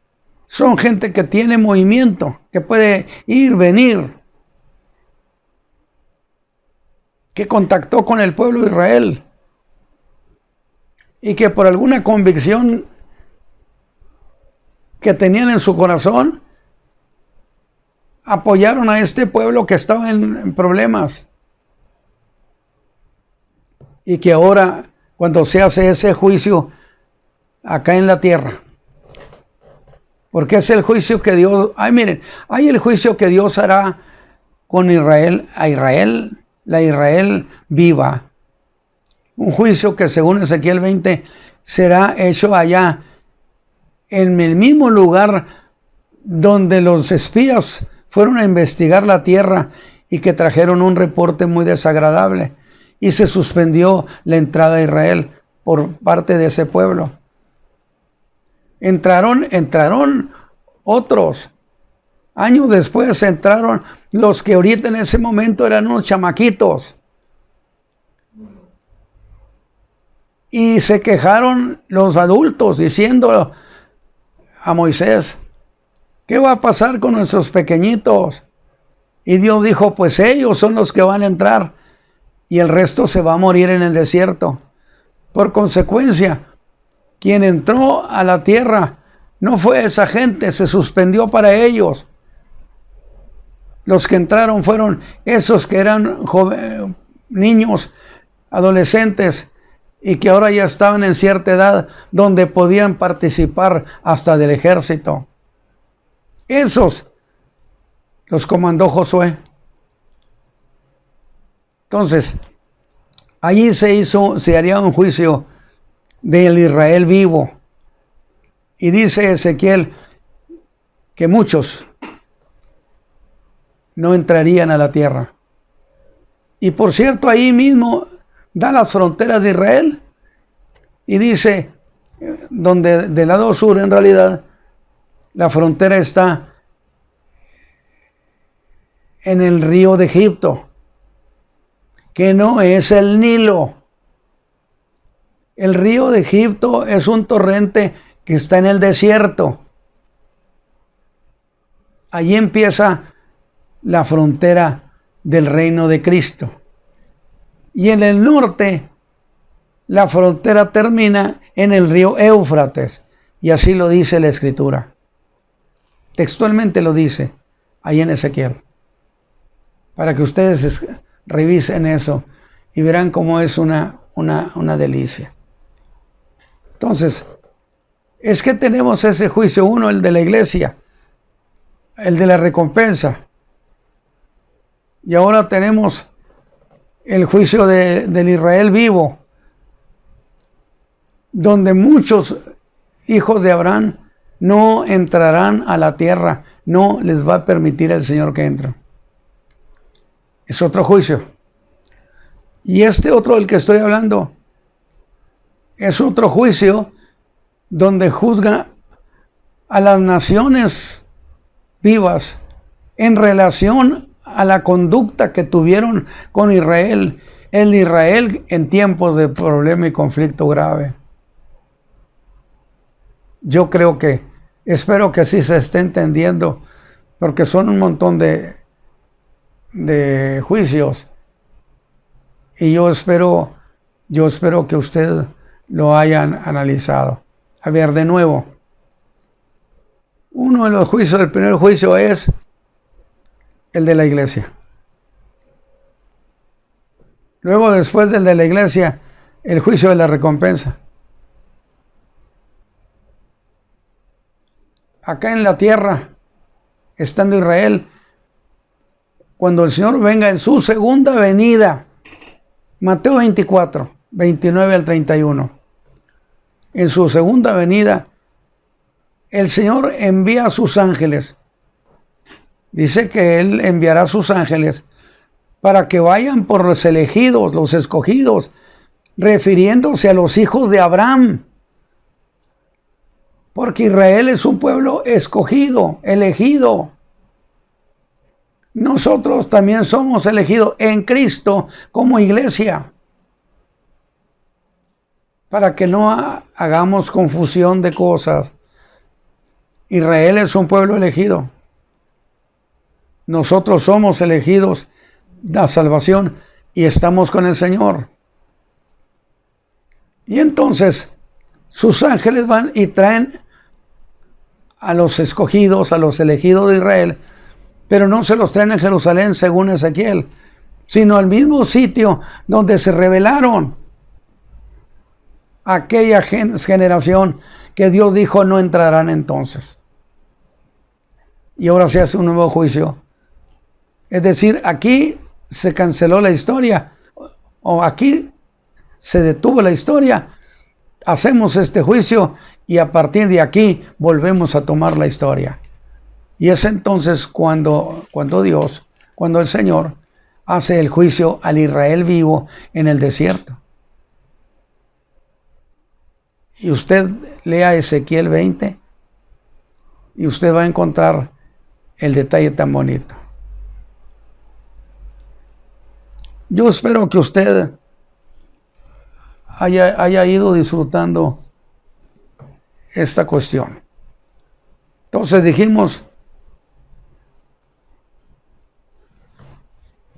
[SPEAKER 1] Son gente que tiene movimiento, que puede ir, venir, que contactó con el pueblo de Israel y que por alguna convicción que tenían en su corazón, apoyaron a este pueblo que estaba en problemas. Y que ahora, cuando se hace ese juicio acá en la tierra, porque es el juicio que Dios, miren, hay el juicio que Dios hará con Israel, a Israel, la Israel viva. Un juicio que según Ezequiel 20 será hecho allá, en el mismo lugar donde los espías fueron a investigar la tierra y que trajeron un reporte muy desagradable y se suspendió la entrada a Israel por parte de ese pueblo. Entraron otros. Años después entraron los que ahorita en ese momento eran unos chamaquitos. Y se quejaron los adultos diciendo a Moisés, ¿qué va a pasar con nuestros pequeñitos? Y Dios dijo, pues ellos son los que van a entrar y el resto se va a morir en el desierto. Por consecuencia, quien entró a la tierra no fue esa gente, se suspendió para ellos. Los que entraron fueron esos que eran niños, adolescentes, y que ahora ya estaban en cierta edad donde podían participar hasta del ejército. Esos los comandó Josué. Entonces, allí se haría un juicio del Israel vivo. Y dice Ezequiel que muchos no entrarían a la tierra. Y por cierto, ahí mismo da las fronteras de Israel y dice, donde del lado sur en realidad, la frontera está en el río de Egipto, que no es el Nilo. El río de Egipto es un torrente que está en el desierto. Allí empieza la frontera del reino de Cristo. Y en el norte, la frontera termina en el río Éufrates. Y así lo dice la Escritura. Textualmente lo dice ahí en Ezequiel. Para que ustedes revisen eso y verán cómo es una delicia. Entonces, es que tenemos ese juicio, uno, el de la iglesia, el de la recompensa. Y ahora tenemos el juicio del Israel vivo, donde muchos hijos de Abraham no entrarán a la tierra, no les va a permitir el Señor que entren. Es otro juicio. Y este otro del que estoy hablando es otro juicio donde juzga a las naciones vivas en relación a la conducta que tuvieron con Israel, el Israel en tiempos de problema y conflicto grave. Yo creo espero que así se esté entendiendo, porque son un montón de juicios, y yo espero que usted lo hayan analizado. A ver, de nuevo, uno de los juicios, el primer juicio es el de la iglesia. Luego, después del de la iglesia, el juicio de la recompensa. Acá en la tierra, estando Israel, cuando el Señor venga en su segunda venida, Mateo 24, 29 al 31, en su segunda venida, el Señor envía a sus ángeles. Dice que Él enviará a sus ángeles para que vayan por los elegidos, los escogidos, refiriéndose a los hijos de Abraham. Porque Israel es un pueblo escogido, elegido. Nosotros también somos elegidos en Cristo como iglesia. Para que no hagamos confusión de cosas. Israel es un pueblo elegido. Nosotros somos elegidos de la salvación y estamos con el Señor. Y entonces sus ángeles van y traen a los escogidos, a los elegidos de Israel, pero no se los traen a Jerusalén según Ezequiel, sino al mismo sitio donde se rebelaron. Aquella generación que Dios dijo no entrarán entonces. Y ahora se hace un nuevo juicio. Es decir, aquí se canceló la historia, o aquí se detuvo la historia. Hacemos este juicio y a partir de aquí volvemos a tomar la historia. Y es entonces cuando el Señor hace el juicio al Israel vivo en el desierto. Y usted lea Ezequiel 20 y usted va a encontrar el detalle tan bonito. Yo espero que usted haya ido disfrutando esta cuestión. Entonces dijimos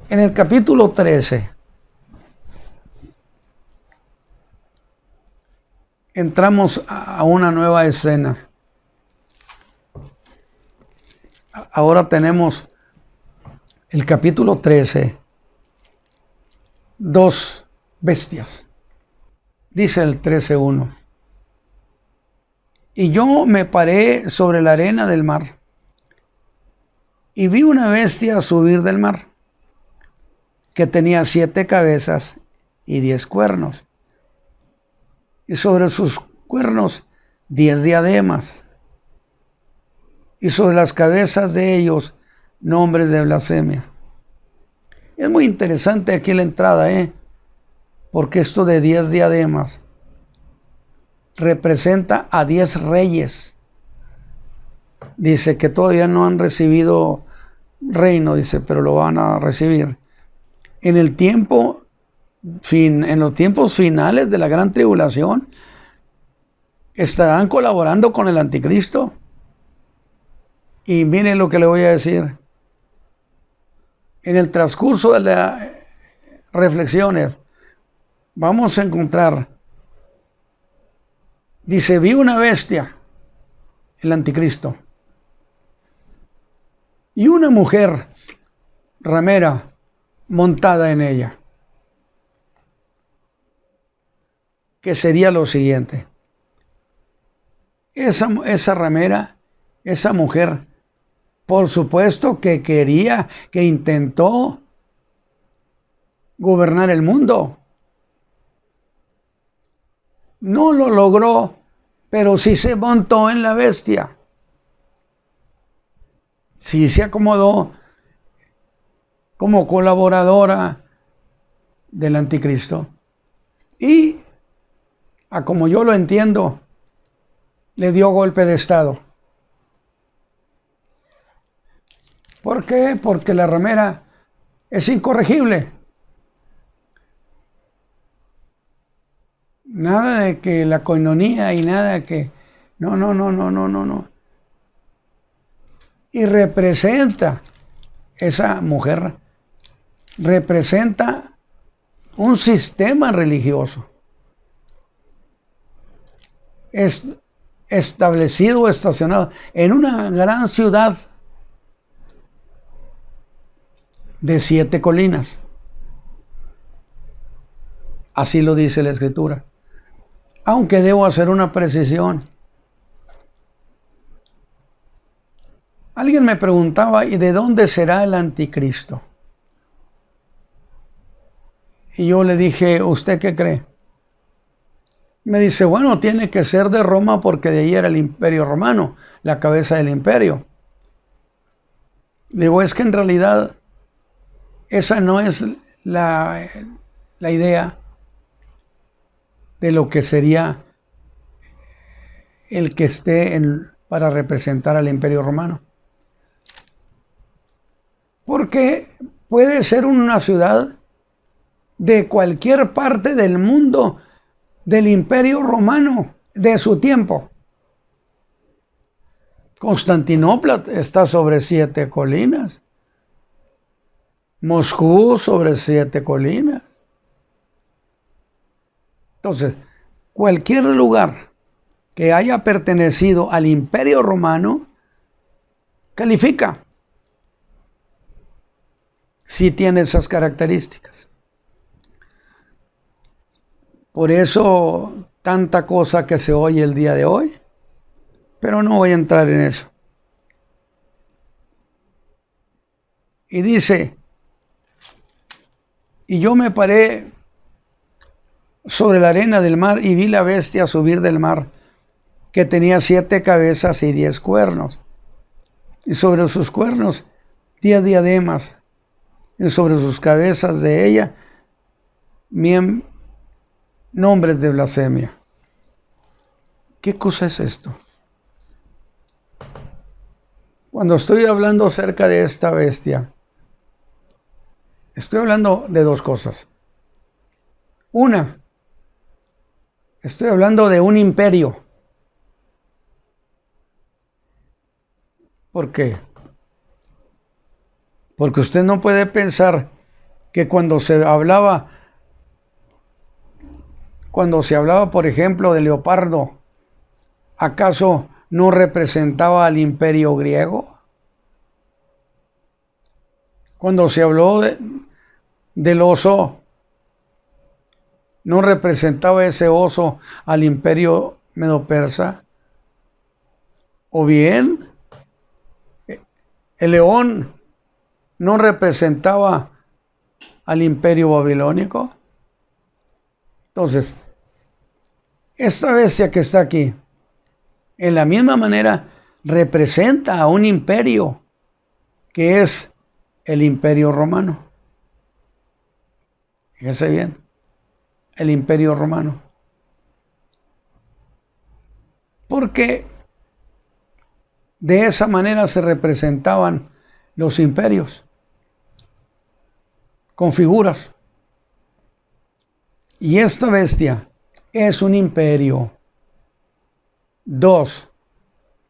[SPEAKER 1] En el capítulo 13 entramos a una nueva escena. Ahora tenemos el capítulo 13, dos bestias. Dice el 13:1. Y yo me paré sobre la arena del mar y vi una bestia subir del mar, que tenía 7 cabezas y 10 cuernos, y sobre sus cuernos 10 diademas, y sobre las cabezas de ellos nombres de blasfemia. Es muy interesante aquí la entrada, porque esto de 10 diademas representa a 10 reyes. Dice que todavía no han recibido reino, dice, pero lo van a recibir. En los tiempos finales de la gran tribulación, estarán colaborando con el anticristo. Y miren lo que le voy a decir. En el transcurso de las reflexiones, vamos a encontrar, dice, vi una bestia, el anticristo, y una mujer ramera montada en ella, que sería lo siguiente. Esa ramera, esa mujer, por supuesto que intentó gobernar el mundo. No lo logró, pero sí se montó en la bestia. Sí se acomodó como colaboradora del anticristo. Y, como yo lo entiendo, le dio golpe de estado. ¿Por qué? Porque la ramera es incorregible. Nada de que la coinonía y nada de que... No. Y representa, esa mujer, representa un sistema religioso. Es establecido, estacionado en una gran ciudad de 7 colinas. Así lo dice la Escritura. Aunque debo hacer una precisión. Alguien me preguntaba, ¿y de dónde será el anticristo? Y yo le dije, ¿usted qué cree? Me dice, bueno, tiene que ser de Roma porque de ahí era el Imperio Romano, la cabeza del imperio. Le digo, es que en realidad esa no es la idea de lo que sería el que esté para representar al Imperio Romano. Porque puede ser una ciudad de cualquier parte del mundo del Imperio Romano de su tiempo. Constantinopla está sobre 7 colinas. Moscú sobre 7 colinas. Entonces, cualquier lugar que haya pertenecido al Imperio Romano califica si tiene esas características. Por eso tanta cosa que se oye el día de hoy, pero no voy a entrar en eso. Y dice, y yo me paré sobre la arena del mar y vi la bestia subir del mar, que tenía 7 cabezas y 10 cuernos, y sobre sus cuernos 10 diademas, y sobre sus cabezas de ella nombres de blasfemia. ¿Qué cosa es esto? Cuando estoy hablando acerca de esta bestia, estoy hablando de 2 cosas. Una, estoy hablando de un imperio. ¿Por qué? Porque usted no puede pensar que cuando se hablaba, por ejemplo, de Leopardo, ¿acaso no representaba al imperio griego? Cuando se habló del oso, ¿no representaba ese oso al imperio medo-persa? O bien, el león no representaba al imperio babilónico. Entonces, esta bestia que está aquí, en la misma manera, representa a un imperio que es el imperio romano. Fíjese bien, el imperio romano. Porque de esa manera se representaban los imperios, con figuras. Y esta bestia es un imperio. 2,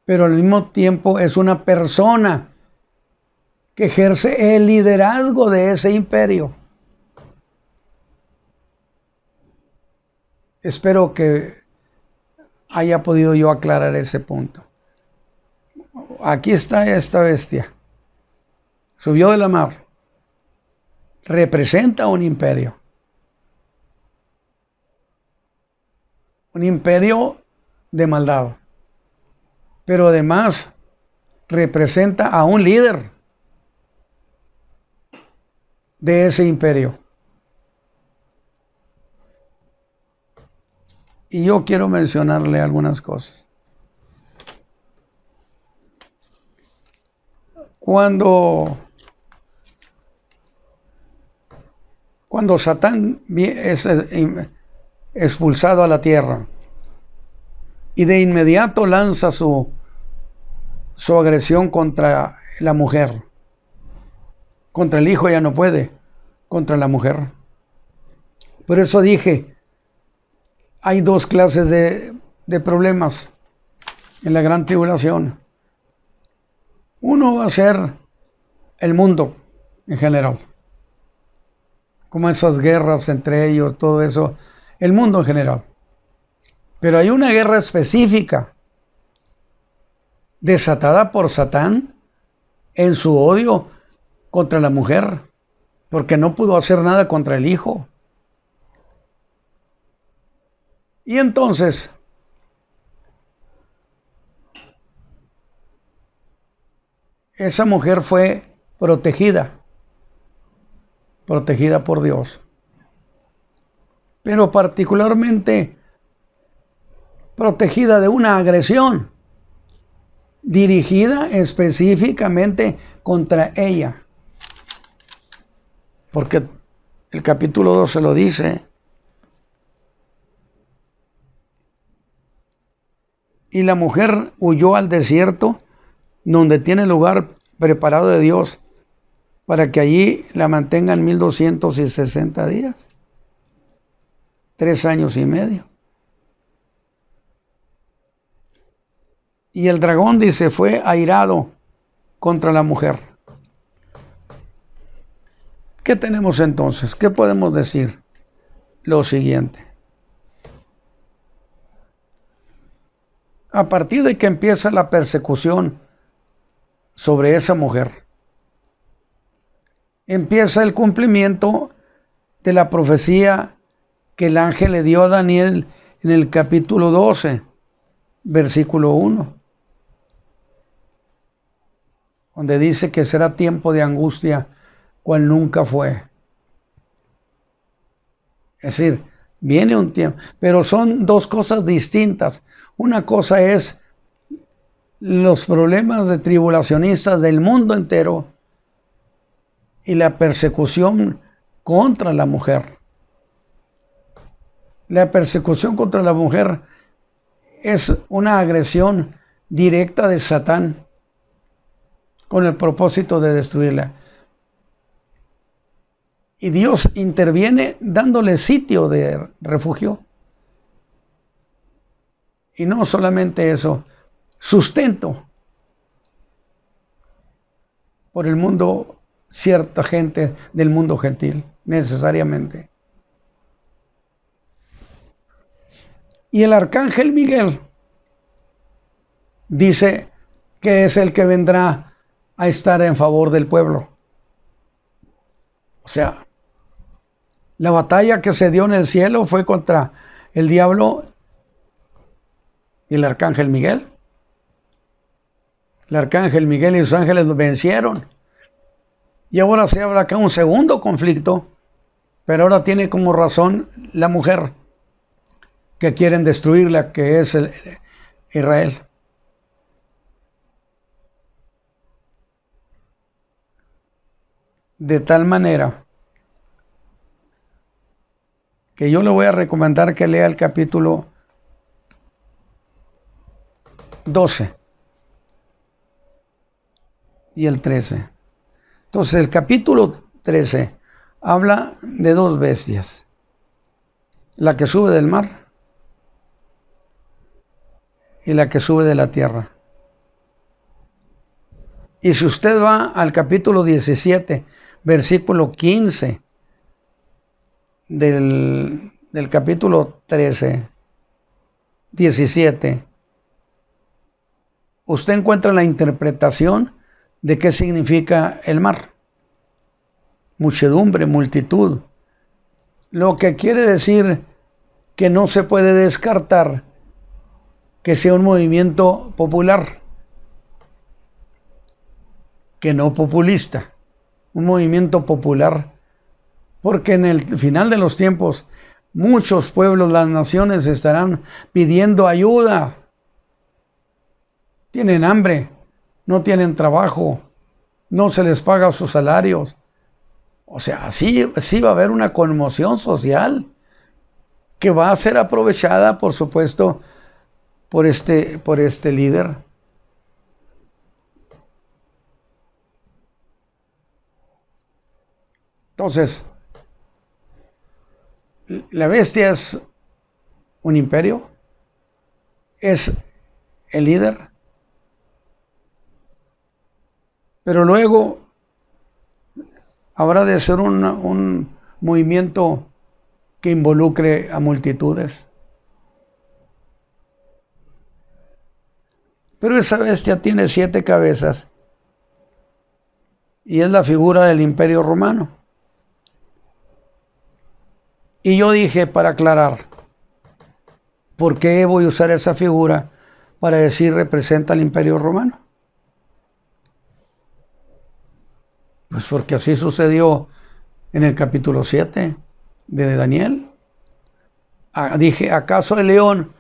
[SPEAKER 1] pero al mismo tiempo es una persona que ejerce el liderazgo de ese imperio. Espero que haya podido yo aclarar ese punto. Aquí está esta bestia. Subió de la mar. Representa un imperio. Un imperio de maldad. Pero además representa a un líder de ese imperio. Y yo quiero mencionarle algunas cosas. Cuando Satán es expulsado a la tierra y de inmediato lanza su agresión contra la mujer. Contra el hijo ya no puede, contra la mujer. Por eso dije, hay dos clases de problemas en la gran tribulación. Uno va a ser el mundo en general, como esas guerras entre ellos, todo eso, el mundo en general. Pero hay una guerra específica desatada por Satán en su odio contra la mujer, porque no pudo hacer nada contra el hijo. Y entonces, esa mujer fue protegida por Dios, pero particularmente protegida de una agresión dirigida específicamente contra ella. Porque el capítulo 2 se lo dice. Y la mujer huyó al desierto, donde tiene lugar preparado de Dios, para que allí la mantengan 1260 días. 3 años y medio. Y el dragón, dice, fue airado contra la mujer. ¿Qué tenemos entonces? ¿Qué podemos decir? Lo siguiente. A partir de que empieza la persecución sobre esa mujer, empieza el cumplimiento de la profecía que el ángel le dio a Daniel en el capítulo 12, versículo 1, donde dice que será tiempo de angustia cual nunca fue. Es decir, viene un tiempo, pero son dos cosas distintas. Una cosa es los problemas de tribulacionistas del mundo entero y la persecución contra la mujer. La persecución contra la mujer es una agresión directa de Satán con el propósito de destruirla. Y Dios interviene dándole sitio de refugio. Y no solamente eso, sustento por el mundo cierta gente del mundo gentil, necesariamente. Y el arcángel Miguel dice que es el que vendrá a estar en favor del pueblo. O sea, la batalla que se dio en el cielo fue contra el diablo y el arcángel Miguel. El arcángel Miguel y sus ángeles los vencieron. Y ahora se abre acá un segundo conflicto, pero ahora tiene como razón la mujer que quieren destruirla, que es Israel. De tal manera que yo le voy a recomendar que lea el capítulo 12 y el 13. Entonces el capítulo 13 habla de dos bestias, la que sube del mar y la que sube de la tierra. Y si usted va al capítulo 17, versículo 15 del capítulo 13, 17, usted encuentra la interpretación de qué significa el mar. Muchedumbre, multitud. Lo que quiere decir que no se puede descartar que sea un movimiento popular, que no populista, un movimiento popular, porque en el final de los tiempos muchos pueblos, las naciones estarán pidiendo ayuda. Tienen hambre, no tienen trabajo, no se les paga sus salarios. O sea, sí va a haber una conmoción social que va a ser aprovechada, por supuesto, por este líder. Entonces, la bestia es un imperio, es el líder, pero luego habrá de ser un movimiento que involucre a multitudes. Pero esa bestia tiene 7 cabezas y es la figura del Imperio Romano. Y yo dije, para aclarar, ¿por qué voy a usar esa figura para decir representa al Imperio Romano? Pues porque así sucedió en el capítulo 7 de Daniel. Dije, ¿acaso el león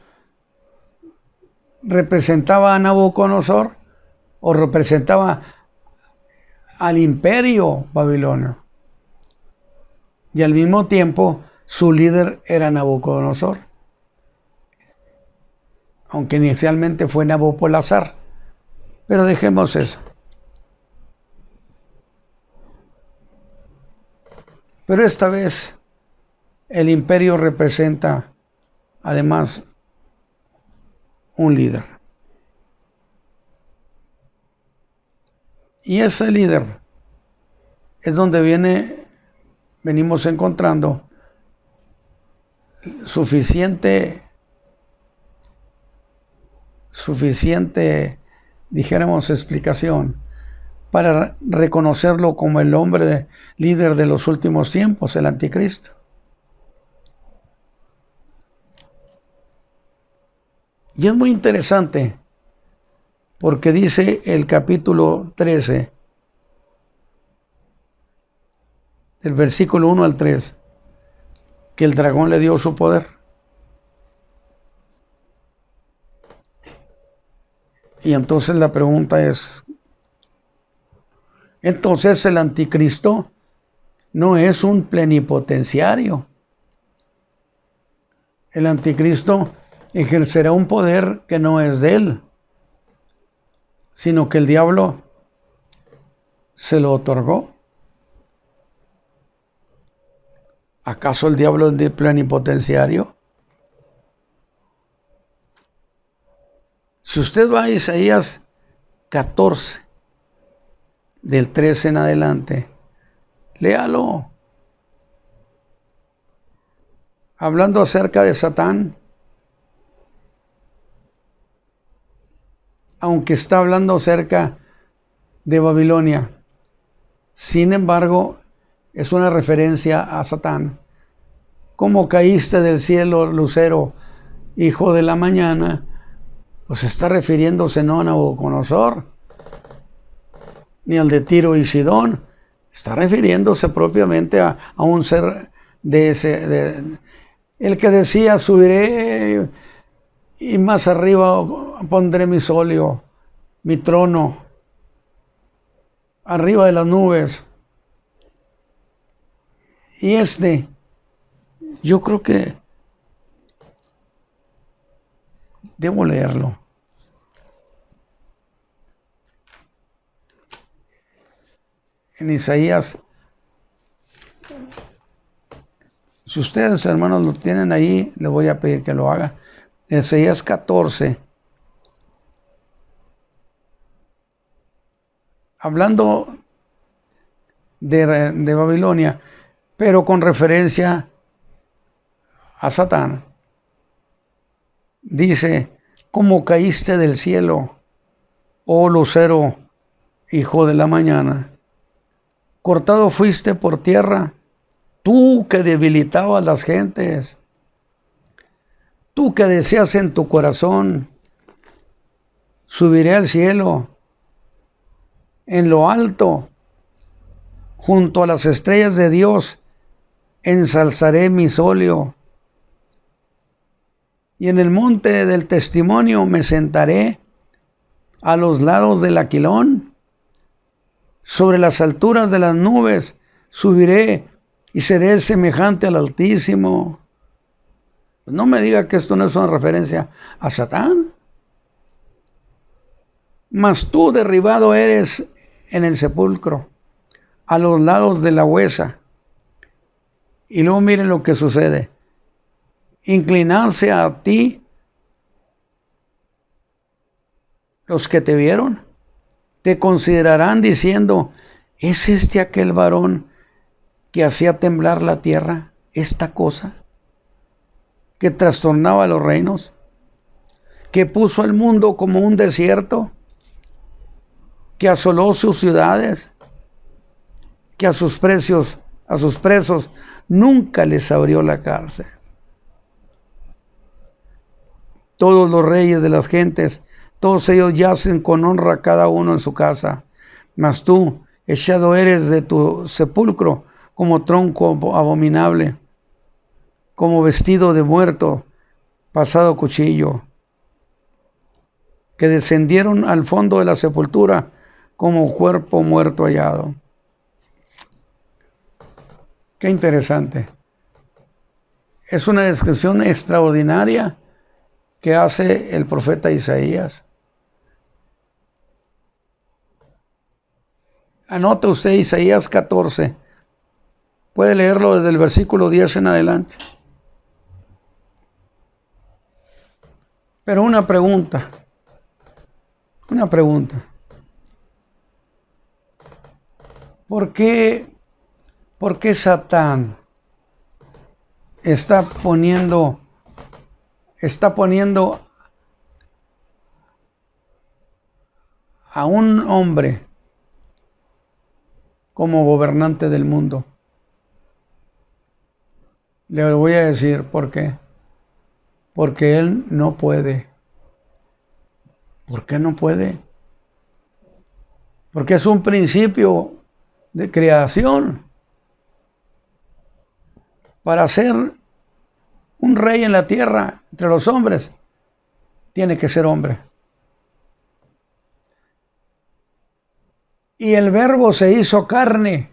[SPEAKER 1] representaba a Nabucodonosor o representaba al imperio babilonio? Y al mismo tiempo su líder era Nabucodonosor, aunque inicialmente fue Nabopolassar. Pero dejemos eso. Pero esta vez el imperio representa además un líder. Y ese líder es donde venimos encontrando suficiente, dijéramos, explicación para reconocerlo como el hombre líder de los últimos tiempos, el anticristo. Y es muy interesante porque dice el capítulo 13, del versículo 1 al 3, que el dragón le dio su poder. Y entonces la pregunta es, entonces el anticristo no es un plenipotenciario. El anticristo ejercerá un poder que no es de él, sino que el diablo se lo otorgó. ¿Acaso el diablo es plenipotenciario? Si usted va a Isaías 14, del 13 en adelante, Léalo. Hablando acerca de Satán, aunque está hablando acerca de Babilonia, sin embargo, es una referencia a Satán. Como caíste del cielo, lucero, hijo de la mañana, pues está refiriéndose no a Nabucodonosor, ni al de Tiro y Sidón, está refiriéndose propiamente a un ser el que decía, subiré y más arriba pondré mi solio, mi trono, arriba de las nubes. Y yo creo que debo leerlo. En Isaías, si ustedes, hermanos, lo tienen ahí, les voy a pedir que lo haga. Isaías 14. Hablando de Babilonia, pero con referencia a Satán. Dice, como caíste del cielo, oh lucero, hijo de la mañana, cortado fuiste por tierra, tú que debilitabas las gentes, tú que deseas en tu corazón, subiré al cielo, en lo alto, junto a las estrellas de Dios, ensalzaré mi solio. Y en el monte del testimonio me sentaré a los lados del Aquilón. Sobre las alturas de las nubes subiré y seré semejante al Altísimo. No me diga que esto no es una referencia a Satán. Mas tú derribado eres en el sepulcro, a los lados de la huesa. Y luego miren lo que sucede. Inclinarse a ti los que te vieron, te considerarán diciendo, ¿es este aquel varón que hacía temblar la tierra, esta cosa, que trastornaba los reinos, que puso el mundo como un desierto, que asoló sus ciudades, que a sus presos nunca les abrió la cárcel? Todos los reyes de las gentes, todos ellos yacen con honra cada uno en su casa. Mas tú, echado eres de tu sepulcro como tronco abominable, como vestido de muerto, pasado cuchillo, que descendieron al fondo de la sepultura como cuerpo muerto hallado. Qué interesante. Es una descripción extraordinaria que hace el profeta Isaías. Anote usted Isaías 14. Puede leerlo desde el versículo 10 en adelante. Pero una pregunta. ¿Por qué Satán está poniendo a un hombre como gobernante del mundo? Le voy a decir por qué. Porque él no puede. ¿Por qué no puede? Porque es un principio de creación. Para ser un rey en la tierra entre los hombres, tiene que ser hombre. Y el Verbo se hizo carne.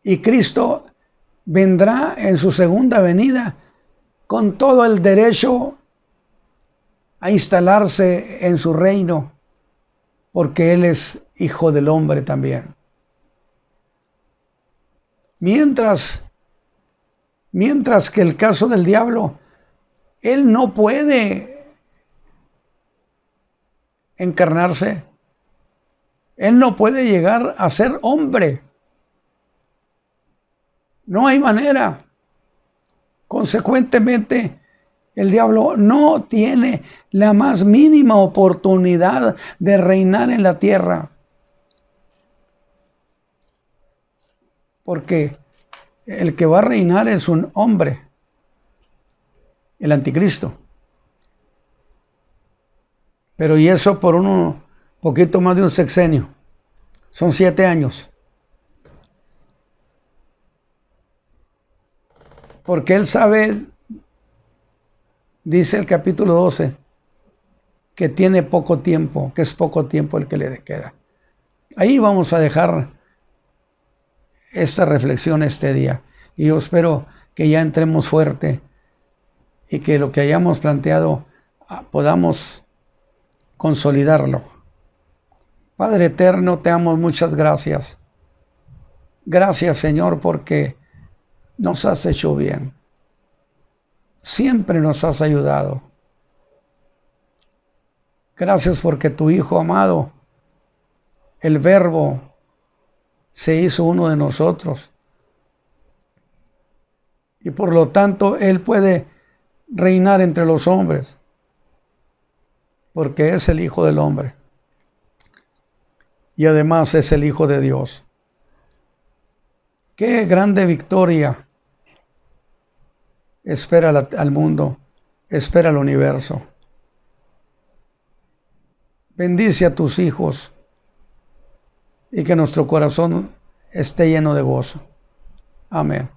[SPEAKER 1] Y Cristo vendrá en su segunda venida con todo el derecho a instalarse en su reino, porque Él es hijo del hombre también. Mientras que el caso del diablo, él no puede encarnarse. Él no puede llegar a ser hombre. No hay manera. Consecuentemente, el diablo no tiene la más mínima oportunidad de reinar en la tierra. Porque el que va a reinar es un hombre, el anticristo. Pero y eso por un poquito más de un sexenio. Son 7 años. Porque él sabe, dice el capítulo 12, que tiene poco tiempo, que es poco tiempo el que le queda. Ahí vamos a dejar esta reflexión este día. Y yo espero que ya entremos fuerte y que lo que hayamos planteado podamos consolidarlo. Padre eterno, te damos muchas gracias. Gracias, Señor, porque nos has hecho bien. Siempre nos has ayudado. Gracias porque tu Hijo amado, el Verbo, se hizo uno de nosotros. Y por lo tanto, Él puede reinar entre los hombres, porque es el Hijo del hombre. Y además es el Hijo de Dios. Qué grande victoria espera al mundo, espera al universo. Bendice a tus hijos y que nuestro corazón esté lleno de gozo. Amén.